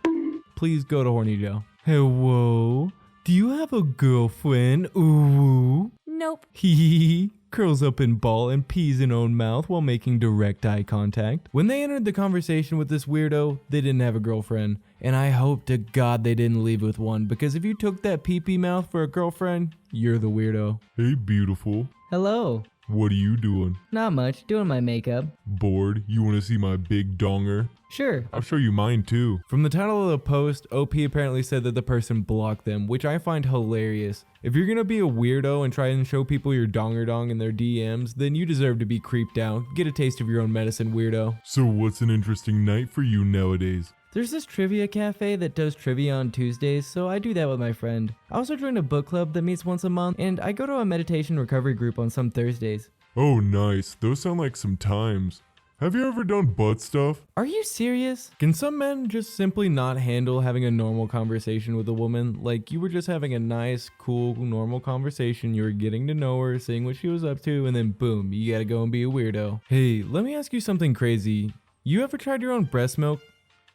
Please go to horny jail. Hello? Do you have a girlfriend? Ooh. Nope. Hee curls up in ball and pees in own mouth while making direct eye contact. When they entered the conversation with this weirdo, they didn't have a girlfriend. And I hope to God they didn't leave with one, because if you took that pee-pee mouth for a girlfriend, you're the weirdo. Hey, beautiful. Hello. What are you doing? Not much. Doing my makeup. Bored? You want to see my big donger? Sure. I'll show you mine too. From the title of the post, OP apparently said that the person blocked them, which I find hilarious. If you're gonna be a weirdo and try and show people your donger dong in their DMs, then you deserve to be creeped out. Get a taste of your own medicine, weirdo. So what's an interesting night for you nowadays? There's this trivia cafe that does trivia on Tuesdays, so I do that with my friend. I also joined a book club that meets once a month, and I go to a meditation recovery group on some Thursdays. Oh, nice. Those sound like some times. Have you ever done butt stuff? Are you serious? Can some men just simply not handle having a normal conversation with a woman? Like you were just having a nice, cool, normal conversation. You were getting to know her, seeing what she was up to, and then boom, you gotta go and be a weirdo. Hey, let me ask you something crazy. You ever tried your own breast milk?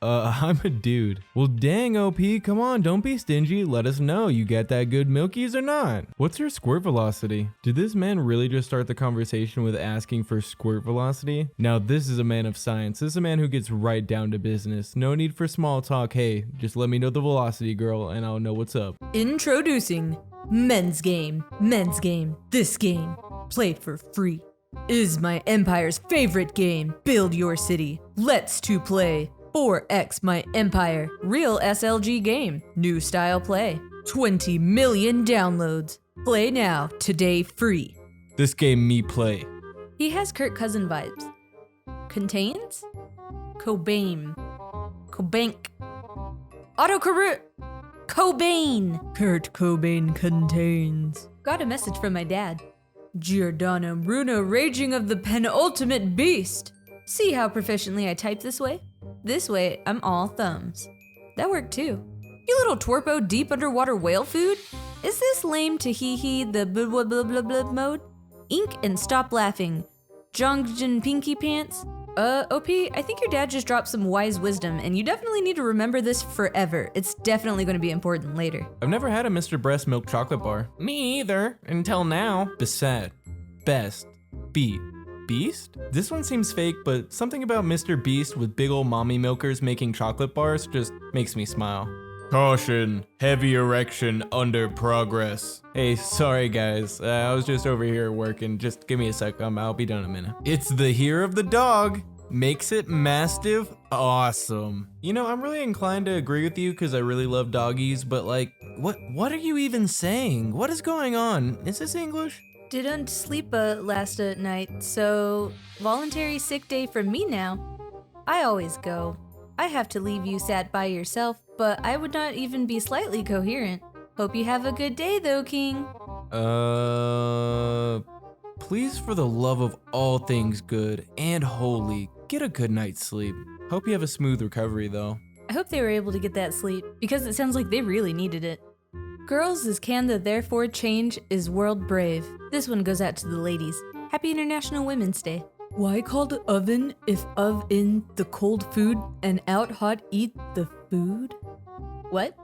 I'm a dude. Well, dang, OP, come on, don't be stingy. Let us know you get that good milkies or not. What's your squirt velocity? Did this man really just start the conversation with asking for squirt velocity? Now, this is a man of science. This is a man who gets right down to business. No need for small talk. Hey, just let me know the velocity, girl, and I'll know what's up. Introducing Men's Game. Men's Game. This game, played for free, is my empire's favorite game. Build your city. Let's to play. 4x my empire. Real SLG game. New style play. 20 million downloads. Play now. Today free. This game me play. He has Kirk Cousin vibes. Contains? Cobain. Cobank. Autocorrect. Cobain. Kurt Cobain contains. Got a message from my dad. Giordano Bruno raging of the penultimate beast. See how proficiently I type this way? This way, I'm all thumbs. That worked too. You little twerpo deep underwater whale food? Is this lame to hee the blah blah blah blah blah mode? Ink and stop laughing. Jongjin Pinky Pants? OP, I think your dad just dropped some wise wisdom and you definitely need to remember this forever. It's definitely going to be important later. I've never had a Mr. Breast Milk chocolate bar. Me either, until now. Besat. Best. Beat. Beast? This one seems fake, but something about Mr. Beast with big ol' mommy milkers making chocolate bars just makes me smile. Caution, heavy erection under progress. Hey, sorry guys, I was just over here working. Just give me a sec, I'll be done in a minute. It's the hair of the dog. Makes it mastiff awesome. You know, I'm really inclined to agree with you because I really love doggies, but like, what are you even saying? What is going on? Is this English? Didn't sleep last night, so voluntary sick day from me now. I always go. I have to leave you sat by yourself, but I would not even be slightly coherent. Hope you have a good day though, King. Please for the love of all things good and holy, get a good night's sleep. Hope you have a smooth recovery though. I hope they were able to get that sleep, because it sounds like they really needed it. Girls is can the therefore change is world brave. This one goes out to the ladies. Happy International Women's Day. Why called oven if of in the cold food and out hot eat the food? What?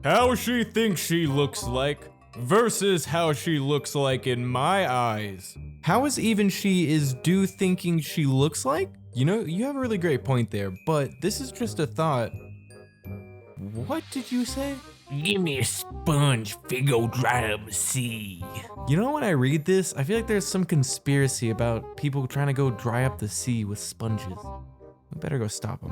how she thinks she looks like versus how she looks like in my eyes. How is even she is do thinking she looks like? You know, you have a really great point there, but this is just a thought. What did you say? Give me a sponge, figo dry up the sea. You know, when I read this, I feel like there's some conspiracy about people trying to go dry up the sea with sponges. We better go stop them.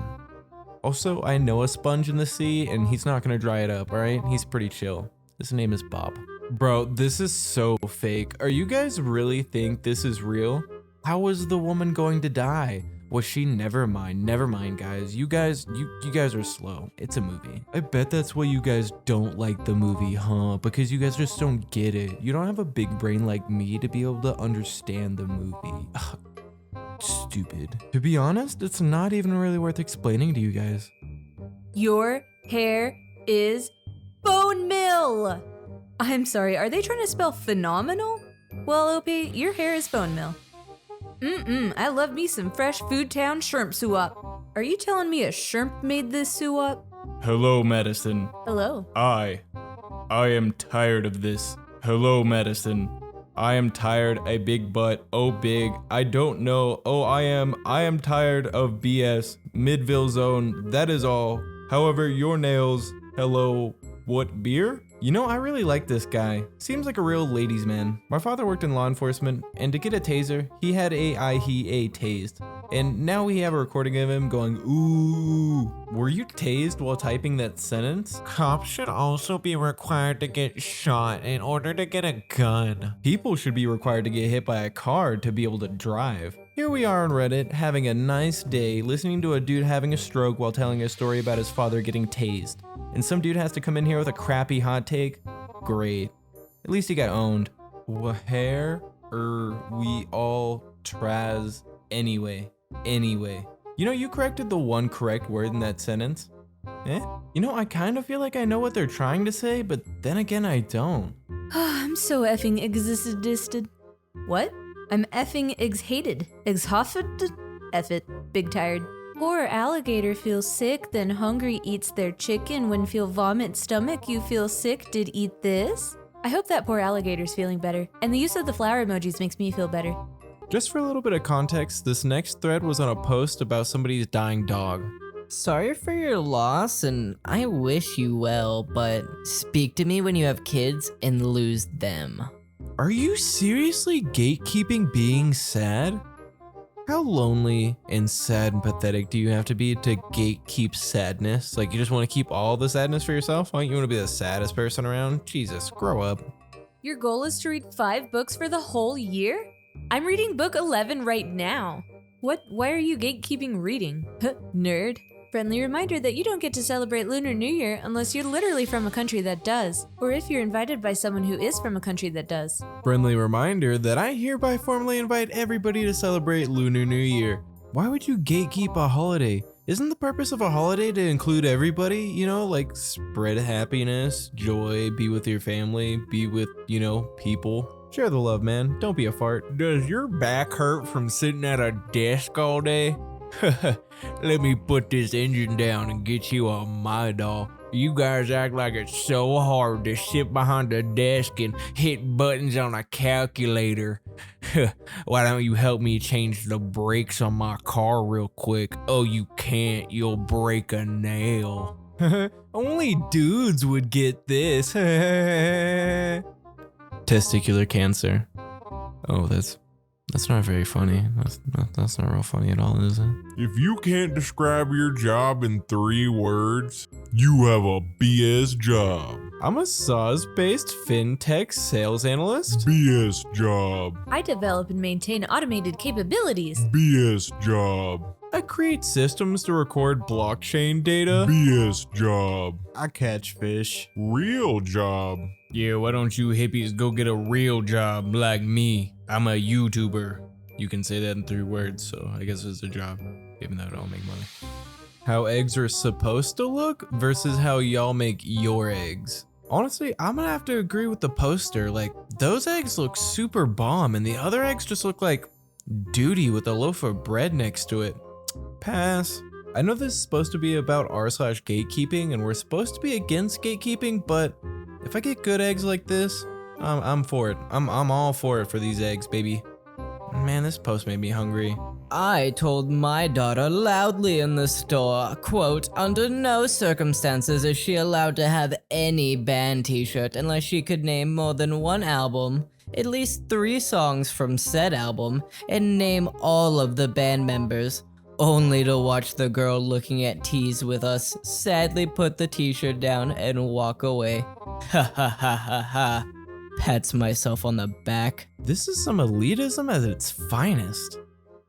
Also, I know a sponge in the sea, and he's not gonna dry it up, alright? He's pretty chill. His name is Bob. Bro, this is so fake. Are you guys really think this is real? How was the woman going to die? Was she? Never mind, guys. You guys are slow. It's a movie. I bet that's why you guys don't like the movie, huh? Because you guys just don't get it. You don't have a big brain like me to be able to understand the movie. Ugh, stupid. To be honest, it's not even really worth explaining to you guys. Your hair is bone meal. I'm sorry, are they trying to spell phenomenal? Well, OP, your hair is bone meal. I love me some fresh Food Town shrimp soup. Are you telling me a shrimp made this soup? Hello, medicine. Hello. I am tired of this. Hello, medicine. I am tired, a big butt, oh big, I don't know, oh I am tired of BS, Midville zone, that is all. However, your nails, hello, what beer? You know, I really like this guy. Seems like a real ladies' man. My father worked in law enforcement, and to get a taser, he had a tased. And now we have a recording of him going, ooh. Were you tased while typing that sentence? Cops should also be required to get shot in order to get a gun. People should be required to get hit by a car to be able to drive. Here we are on Reddit, having a nice day, listening to a dude having a stroke while telling a story about his father getting tased. And some dude has to come in here with a crappy hot take? Great. At least he got owned. Where we all traz anyway. You know, you corrected the one correct word in that sentence. You know, I kind of feel like I know what they're trying to say, but then again, I don't. I'm so effing existed. What? I'm effing ex-hated. Ex-hoffed? Eff it. Big tired. Poor alligator feels sick, then hungry eats their chicken. When feel vomit stomach, you feel sick, did eat this? I hope that poor alligator's feeling better. And the use of the flower emojis makes me feel better. Just for a little bit of context, this next thread was on a post about somebody's dying dog. Sorry for your loss, and I wish you well, but speak to me when you have kids and lose them. Are you seriously gatekeeping being sad? How lonely and sad and pathetic do you have to be to gatekeep sadness? Like, you just want to keep all the sadness for yourself? Why don't you want to be the saddest person around? Jesus, grow up. Your goal is to read 5 books for the whole year? I'm reading book 11 right now. What? Why are you gatekeeping reading? Nerd. Friendly reminder that you don't get to celebrate Lunar New Year unless you're literally from a country that does, or if you're invited by someone who is from a country that does. Friendly reminder that I hereby formally invite everybody to celebrate Lunar New Year. Why would you gatekeep a holiday? Isn't the purpose of a holiday to include everybody? You know, like spread happiness, joy, be with your family, be with, you know, people. Share the love, man. Don't be a fart. Does your back hurt from sitting at a desk all day? Let me put this engine down and get you on my doll. You guys act like it's so hard to sit behind a desk and hit buttons on a calculator. Why don't you help me change the brakes on my car real quick? Oh, you can't. You'll break a nail. Only dudes would get this. Testicular cancer. Oh, that's not very funny. That's not real funny at all, is it? If you can't describe your job in 3 words, you have a BS job. I'm a SaaS-based fintech sales analyst. BS job. I develop and maintain automated capabilities. BS job. I create systems to record blockchain data. BS job. I catch fish. Real job. Yeah, why don't you hippies go get a real job like me? I'm a YouTuber. You can say that in 3 words, so I guess it's a job, even though I don't make money. How eggs are supposed to look versus how y'all make your eggs. Honestly, I'm gonna have to agree with the poster. Like, those eggs look super bomb, and the other eggs just look like duty with a loaf of bread next to it. Pass. I know this is supposed to be about r/slash gatekeeping, and we're supposed to be against gatekeeping, but if I get good eggs like this, I'm for it. I'm all for it for these eggs, baby. Man, this post made me hungry. I told my daughter loudly in the store, quote, under no circumstances is she allowed to have any band t-shirt unless she could name more than one album, at least 3 songs from said album, and name all of the band members, only to watch the girl looking at tees with us sadly put the t-shirt down and walk away. Ha ha ha ha ha. Pats myself on the back. This is some elitism at its finest.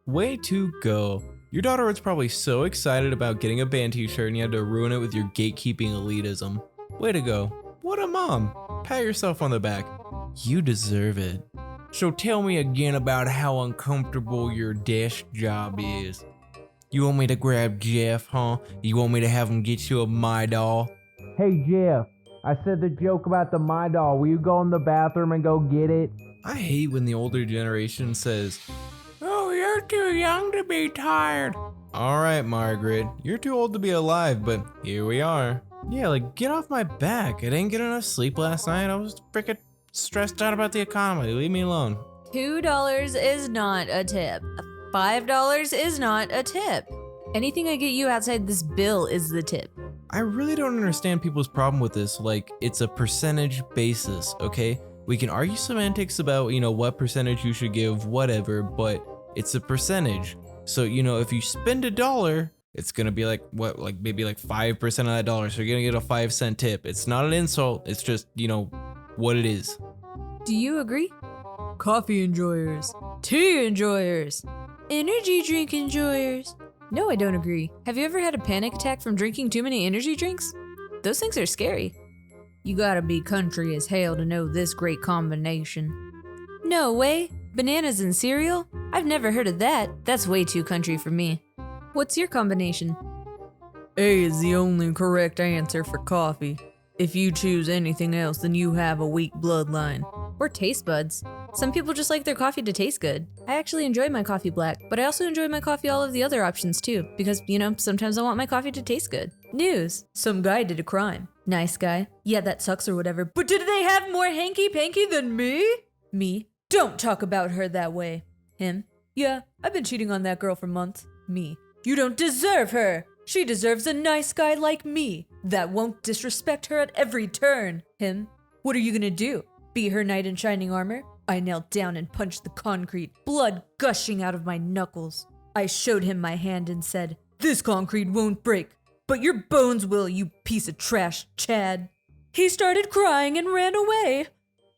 Way to go. Your daughter was probably so excited about getting a band t-shirt and you had to ruin it with your gatekeeping elitism. Way to go. What a mom. Pat yourself on the back. You deserve it. So tell me again about how uncomfortable your desk job is. You want me to grab Jeff, huh? You want me to have him get you a My Doll? Hey Jeff, I said the joke about the My Doll. Will you go in the bathroom and go get it? I hate when the older generation says, "Oh, you're too young to be tired." All right, Margaret, you're too old to be alive, but here we are. Yeah, like, get off my back. I didn't get enough sleep last night. I was freaking stressed out about the economy. Leave me alone. $2 is not a tip. $5 is not a tip. Anything I get you outside this bill is the tip. I really don't understand people's problem with this. Like, it's a percentage basis, okay? We can argue semantics about, what percentage you should give, whatever, but it's a percentage. So, if you spend $1, it's gonna be maybe 5% of that dollar. So you're gonna get a 5-cent tip. It's not an insult. It's just, what it is. Do you agree? Coffee enjoyers. Tea enjoyers. Energy drink enjoyers. No, I don't agree. Have you ever had a panic attack from drinking too many energy drinks? Those things are scary. You gotta be country as hell to know this great combination. No way. Bananas and cereal? I've never heard of that. That's way too country for me. What's your combination? A is the only correct answer for coffee. If you choose anything else, then you have a weak bloodline. Or taste buds. Some people just like their coffee to taste good. I actually enjoy my coffee black, but I also enjoy my coffee all of the other options too, because, sometimes I want my coffee to taste good. News. Some guy did a crime. Nice guy. Yeah, that sucks or whatever, but did they have more hanky-panky than me? Me. Don't talk about her that way. Him. Yeah, I've been cheating on that girl for months. Me. You don't deserve her. She deserves a nice guy like me that won't disrespect her at every turn. Him. What are you gonna do? Be her knight in shining armor? I knelt down and punched the concrete, blood gushing out of my knuckles. I showed him my hand and said, "This concrete won't break, but your bones will, you piece of trash, Chad." He started crying and ran away.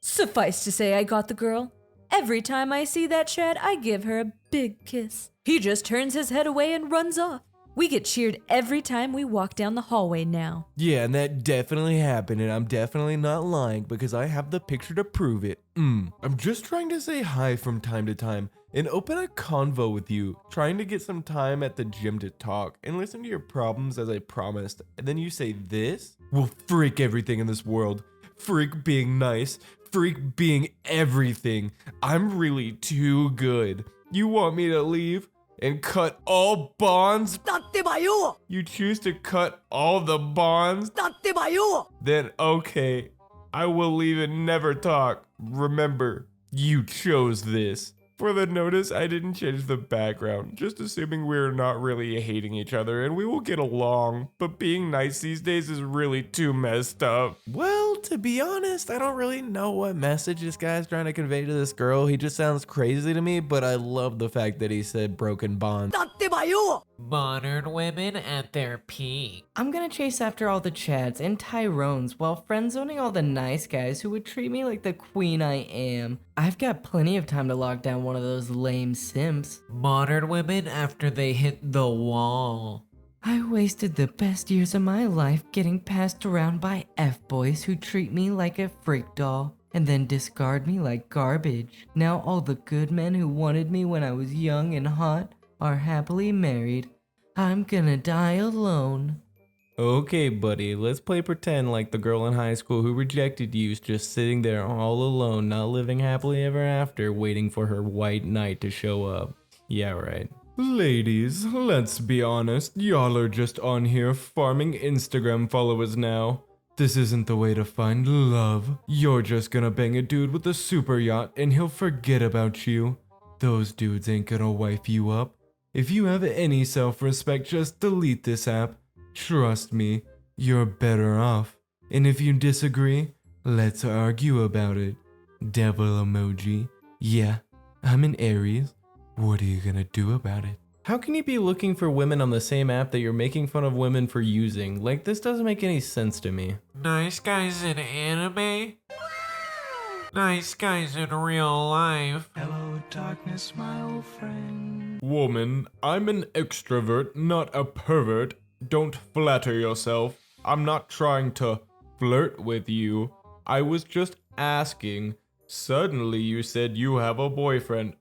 Suffice to say, I got the girl. Every time I see that Chad, I give her a big kiss. He just turns his head away and runs off. We get cheered every time we walk down the hallway now. Yeah, and that definitely happened, and I'm definitely not lying because I have the picture to prove it. I'm just trying to say hi from time to time and open a convo with you, trying to get some time at the gym to talk and listen to your problems as I promised. And then you say this? Well, freak everything in this world. Freak being nice. Freak being everything. I'm really too good. You want me to leave? And cut all bonds? You choose to cut all the bonds? Then okay, I will leave and never talk. Remember, you chose this. For the notice, I didn't change the background, just assuming we're not really hating each other and we will get along, but being nice these days is really too messed up. Well, to be honest, I don't really know what message this guy's trying to convey to this girl. He just sounds crazy to me, but I love the fact that he said broken bonds. Modern women at their peak. I'm gonna chase after all the Chads and Tyrones while friend-zoning all the nice guys who would treat me like the queen I am. I've got plenty of time to lock down one of those lame simps. Modern women after they hit the wall. I wasted the best years of my life getting passed around by F-boys who treat me like a freak doll and then discard me like garbage. Now all the good men who wanted me when I was young and hot are happily married. I'm gonna die alone. Okay, buddy, let's play pretend like the girl in high school who rejected you is just sitting there all alone, not living happily ever after, waiting for her white knight to show up. Yeah, right. Ladies, let's be honest, y'all are just on here farming Instagram followers now. This isn't the way to find love. You're just gonna bang a dude with a super yacht and he'll forget about you. Those dudes ain't gonna wife you up. If you have any self-respect, just delete this app. Trust me, you're better off. And if you disagree, let's argue about it. Devil emoji. Yeah, I'm an Aries. What are you gonna do about it? How can you be looking for women on the same app that you're making fun of women for using? Like, this doesn't make any sense to me. Nice guys in anime? Nice guys in real life? Woman, I'm an extrovert, not a pervert. Don't flatter yourself. I'm not trying to flirt with you. I was just asking. Suddenly you said you have a boyfriend.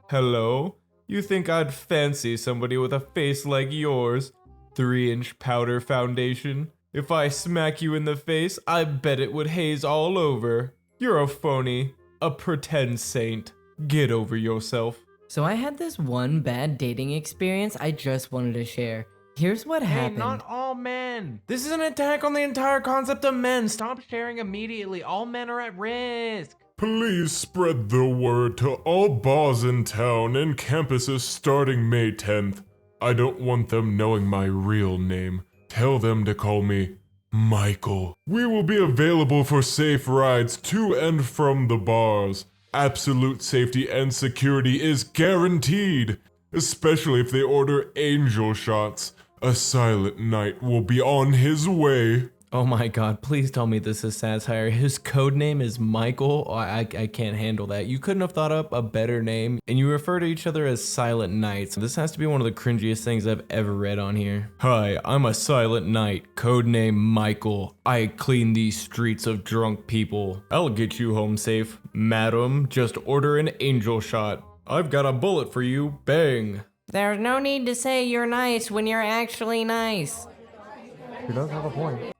Hello? You think I'd fancy somebody with a face like yours? 3-inch powder foundation? If I smack you in the face, I bet it would haze all over. You're a phony, a pretend saint. Get over yourself. So I had this one bad dating experience I just wanted to share. Here's what happened. Hey, not all men. This is an attack on the entire concept of men. Stop sharing immediately. All men are at risk. Please spread the word to all bars in town and campuses starting May 10th. I don't want them knowing my real name. Tell them to call me Michael. We will be available for safe rides to and from the bars. Absolute safety and security is guaranteed, especially if they order angel shots. A silent night will be on his way. Oh my god, please tell me this is satire. His code name is Michael. I can't handle that. You couldn't have thought up a better name, and you refer to each other as Silent Knights. This has to be one of the cringiest things I've ever read on here. Hi, I'm a Silent Knight, codename Michael. I clean these streets of drunk people. I'll get you home safe. Madam, just order an angel shot. I've got a bullet for you, bang. There's no need to say you're nice when you're actually nice.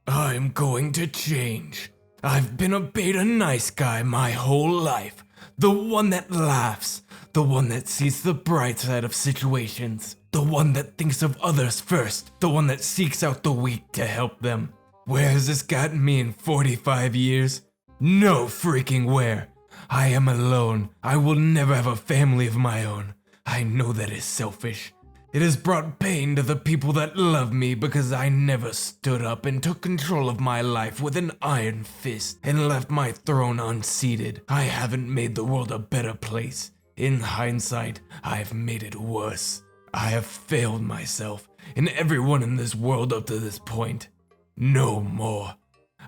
I'm going to change. I've been a beta nice guy my whole life. The one that laughs. The one that sees the bright side of situations. The one that thinks of others first. The one that seeks out the weak to help them. Where has this gotten me in 45 years? No freaking where. I am alone. I will never have a family of my own. I know that is selfish. It has brought pain to the people that love me because I never stood up and took control of my life with an iron fist and left my throne unseated. I haven't made the world a better place. In hindsight, I've made it worse. I have failed myself and everyone in this world up to this point. No more.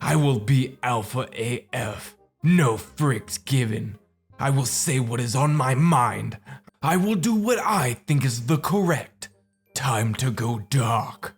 I will be Alpha AF. No freaks given. I will say what is on my mind. I will do what I think is the correct. Time to go dark.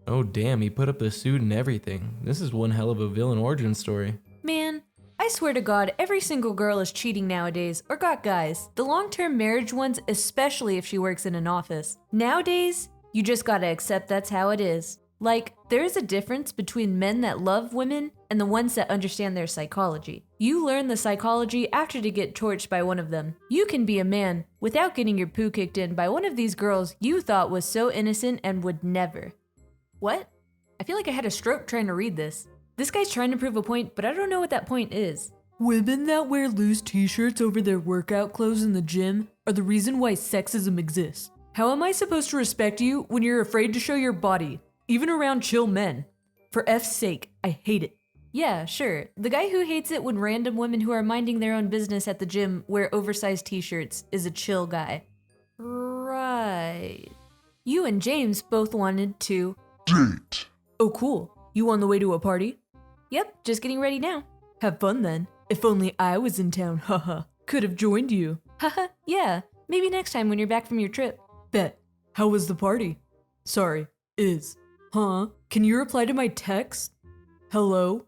Oh damn, he put up the suit and everything. This is one hell of a villain origin story. Man, I swear to God, every single girl is cheating nowadays, or got guys. The long-term marriage ones, especially if she works in an office. Nowadays, you just gotta accept that's how it is. Like, there is a difference between men that love women and the ones that understand their psychology. You learn the psychology after to get torched by one of them. You can be a man without getting your poo kicked in by one of these girls you thought was so innocent and would never. What? I feel like I had a stroke trying to read this. This guy's trying to prove a point, but I don't know what that point is. Women that wear loose t-shirts over their workout clothes in the gym are the reason why sexism exists. How am I supposed to respect you when you're afraid to show your body? Even around chill men. For F's sake, I hate it. Yeah, sure. The guy who hates it when random women who are minding their own business at the gym wear oversized t-shirts is a chill guy. Right. You and James both wanted to Date. Oh cool, you on the way to a party? Yep, just getting ready now. Have fun then. If only I was in town, haha. Could have joined you. Haha, yeah. Maybe next time when you're back from your trip. Bet. How was the party? Sorry, is. Huh? Can you reply to my text? Hello?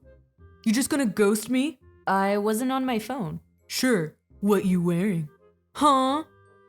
You just gonna ghost me? I wasn't on my phone. Sure. What you wearing? Huh?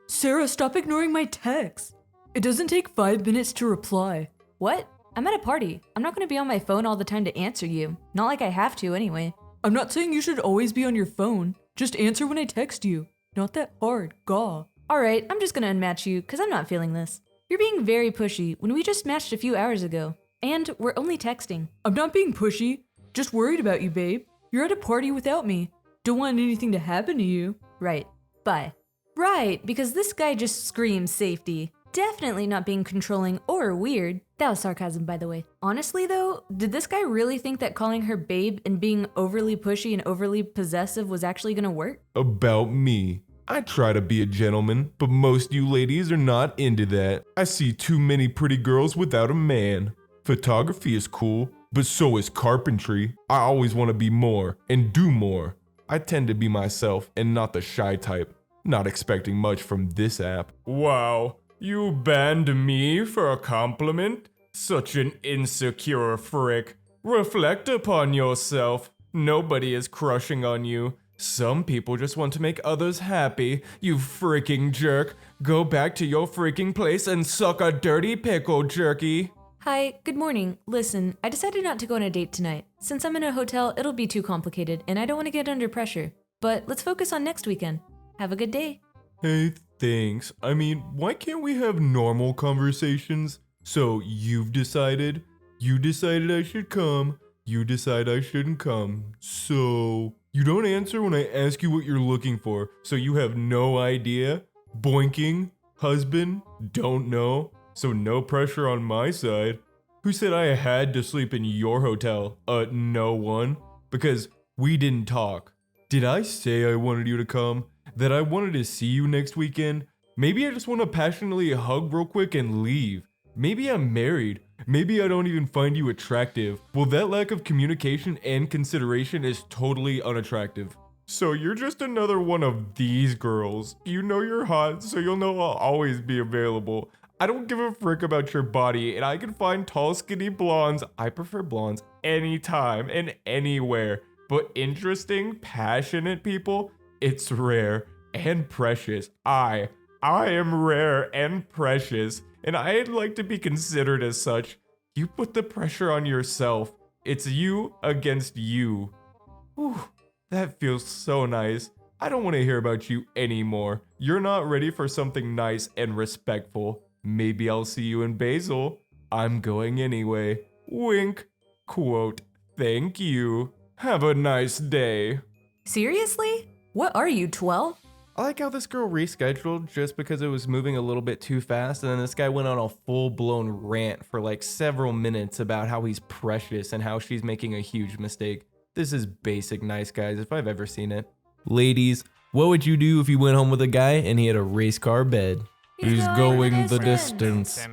Sarah, stop ignoring my text. It doesn't take 5 minutes to reply. What? I'm at a party. I'm not gonna be on my phone all the time to answer you. Not like I have to anyway. I'm not saying you should always be on your phone. Just answer when I text you. Not that hard, gaw. Alright, I'm just gonna unmatch you, cause I'm not feeling this. You're being very pushy when we just matched a few hours ago. And we're only texting. I'm not being pushy, just worried about you, babe. You're at a party without me. Don't want anything to happen to you. Right. Bye. Right, because this guy just screams safety. Definitely not being controlling or weird. That was sarcasm, by the way. Honestly, though, did this guy really think that calling her babe and being overly pushy and overly possessive was actually gonna work? About me. I try to be a gentleman, but most you ladies are not into that. I see too many pretty girls without a man. Photography is cool, but so is carpentry. I always want to be more and do more. I tend to be myself and not the shy type. Not expecting much from this app. Wow, you banned me for a compliment? Such an insecure frick. Reflect upon yourself. Nobody is crushing on you. Some people just want to make others happy. You freaking jerk. Go back to your freaking place and suck a dirty pickle, jerky. Hi, good morning. Listen, I decided not to go on a date tonight. Since I'm in a hotel, it'll be too complicated and I don't want to get under pressure. But let's focus on next weekend. Have a good day. Hey, thanks. I mean, why can't we have normal conversations? So you decided I should come, you decide I shouldn't come. So you don't answer when I ask you what you're looking for, so you have no idea? Boinking, husband, don't know, so no pressure on my side. Who said I had to sleep in your hotel? No one. Because we didn't talk. Did I say I wanted you to come? That I wanted to see you next weekend? Maybe I just want to passionately hug real quick and leave. Maybe I'm married. Maybe I don't even find you attractive. Well, that lack of communication and consideration is totally unattractive. So you're just another one of these girls. You know you're hot, so you'll know I'll always be available. I don't give a frick about your body, and I can find tall, skinny blondes. I prefer blondes anytime and anywhere. But interesting, passionate people, it's rare and precious. I am rare and precious, and I'd like to be considered as such. You put the pressure on yourself. It's you against you. Whew, that feels so nice. I don't want to hear about you anymore. You're not ready for something nice and respectful. Maybe I'll see you in Basel. I'm going anyway. Wink. Quote, thank you. Have a nice day. Seriously? What are you, 12? I like how this girl rescheduled just because it was moving a little bit too fast, and then this guy went on a full-blown rant for like several minutes about how he's precious and how she's making a huge mistake. This is basic Nice Guys if I've ever seen it. Ladies, what would you do if you went home with a guy and he had a race car bed? He's going the distance.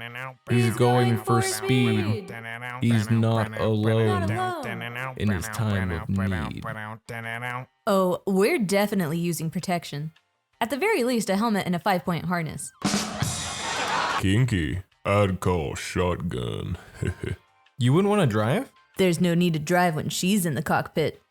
He's going for speed. He's not alone in his time of need. Oh, we're definitely using protection. At the very least, a helmet and a 5-point harness. Kinky. I'd call shotgun. You wouldn't want to drive? There's no need to drive when she's in the cockpit.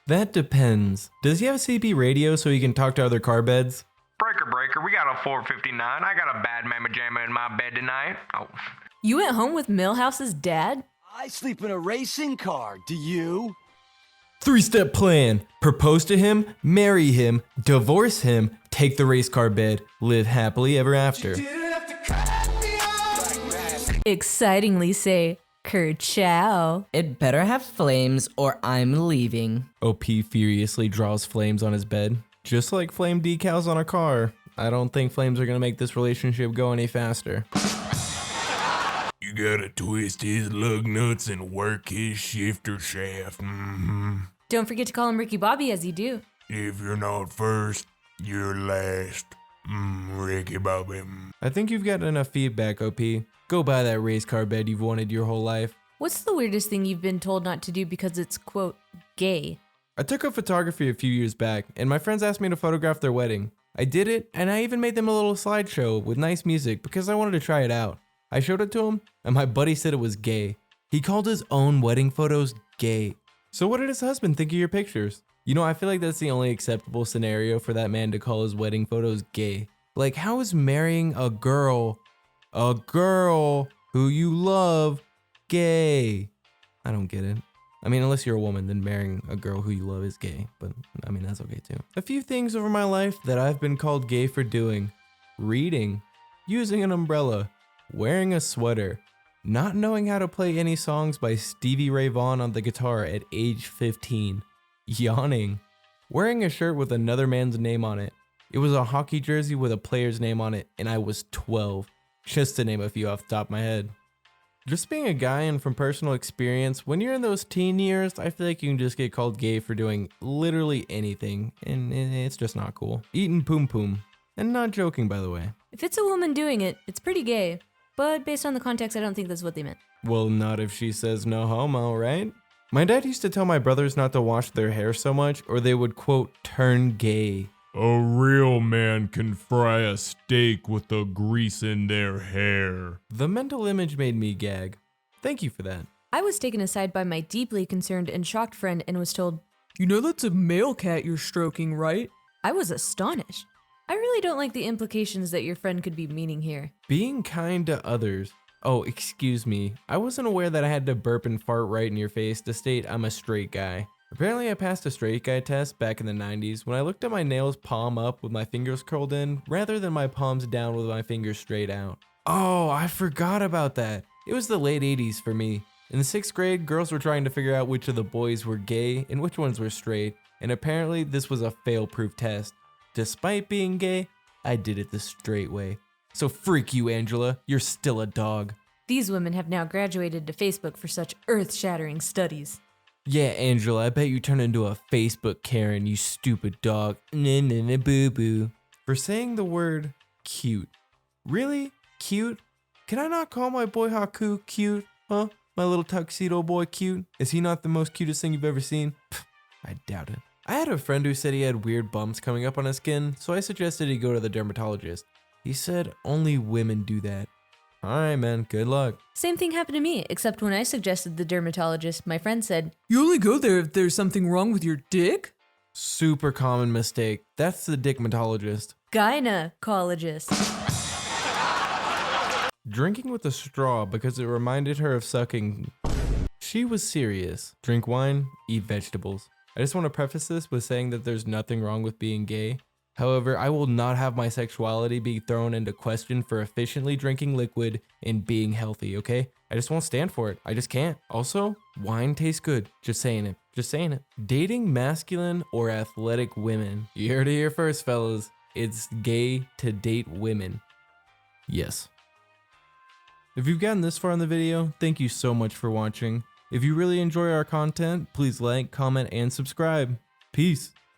That depends. Does he have a CB radio so he can talk to other car beds? Breaker, we got a 459. I got a bad mamma jamma in my bed tonight. Oh. You went home with Millhouse's dad? I sleep in a racing car. Do you? 3-step plan. Propose to him, marry him, divorce him, take the race car bed, live happily ever after. Excitingly say, Kerchow. It better have flames or I'm leaving. OP furiously draws flames on his bed. Just like flame decals on a car. I don't think flames are gonna make this relationship go any faster. You gotta twist his lug nuts and work his shifter shaft. Don't forget to call him Ricky Bobby as you do. If you're not first, you're last. Ricky Bobby. I think you've got enough feedback, OP. Go buy that race car bed you've wanted your whole life. What's the weirdest thing you've been told not to do because it's, quote, gay? I took up photography a few years back, and my friends asked me to photograph their wedding. I did it, and I even made them a little slideshow with nice music because I wanted to try it out. I showed it to him, and my buddy said it was gay. He called his own wedding photos gay. So what did his husband think of your pictures? You know, I feel like that's the only acceptable scenario for that man to call his wedding photos gay. Like, how is marrying a girl who you love, gay? I don't get it. I mean, unless you're a woman, then marrying a girl who you love is gay, but I mean, that's okay too. A few things over my life that I've been called gay for doing. reading, using an umbrella, wearing a sweater, not knowing how to play any songs by Stevie Ray Vaughan on the guitar at age 15, yawning, wearing a shirt with another man's name on it. It was a hockey jersey with a player's name on it, and I was 12, just to name a few off the top of my head. Just being a guy, and from personal experience, when you're in those teen years, I feel like you can just get called gay for doing literally anything, and it's just not cool. Eating poom poom. And not joking, by the way. If it's a woman doing it, it's pretty gay. But based on the context, I don't think that's what they meant. Well, not if she says no homo, right? My dad used to tell my brothers not to wash their hair so much, or they would, quote, turn gay. A real man can fry a steak with the grease in their hair. The mental image made me gag. Thank you for that. I was taken aside by my deeply concerned and shocked friend and was told, You know that's a male cat you're stroking, right? I was astonished. I really don't like the implications that your friend could be meaning here. Being kind to others. Oh, excuse me. I wasn't aware that I had to burp and fart right in your face to state I'm a straight guy. Apparently I passed a straight guy test back in the 90s when I looked at my nails palm up with my fingers curled in rather than my palms down with my fingers straight out. Oh, I forgot about that. It was the late 80s for me. In the 6th grade, girls were trying to figure out which of the boys were gay and which ones were straight, and apparently this was a fail-proof test. Despite being gay, I did it the straight way. So freak you, Angela, you're still a dog. These women have now graduated to Facebook for such earth-shattering studies. Yeah, Angela, I bet you turn into a Facebook Karen, you stupid dog. Nah, boo boo. For saying the word cute. Really? Cute? Can I not call my boy Haku cute? Huh? My little tuxedo boy cute? Is he not the most cutest thing you've ever seen? Pfft, I doubt it. I had a friend who said he had weird bumps coming up on his skin, so I suggested he go to the dermatologist. He said only women do that. Alright man, good luck. Same thing happened to me, except when I suggested the dermatologist, my friend said, You only go there if there's something wrong with your dick? Super common mistake. That's the dickmatologist. gynecologist. Drinking with a straw because it reminded her of sucking. She was serious. Drink wine, eat vegetables. I just want to preface this with saying that there's nothing wrong with being gay. However, I will not have my sexuality be thrown into question for efficiently drinking liquid and being healthy, okay? I just won't stand for it. I just can't. Also, wine tastes good. Just saying it. Just saying it. Dating masculine or athletic women. You heard it here first, fellas. It's gay to date women. Yes. If you've gotten this far in the video, thank you so much for watching. If you really enjoy our content, please like, comment, and subscribe. Peace.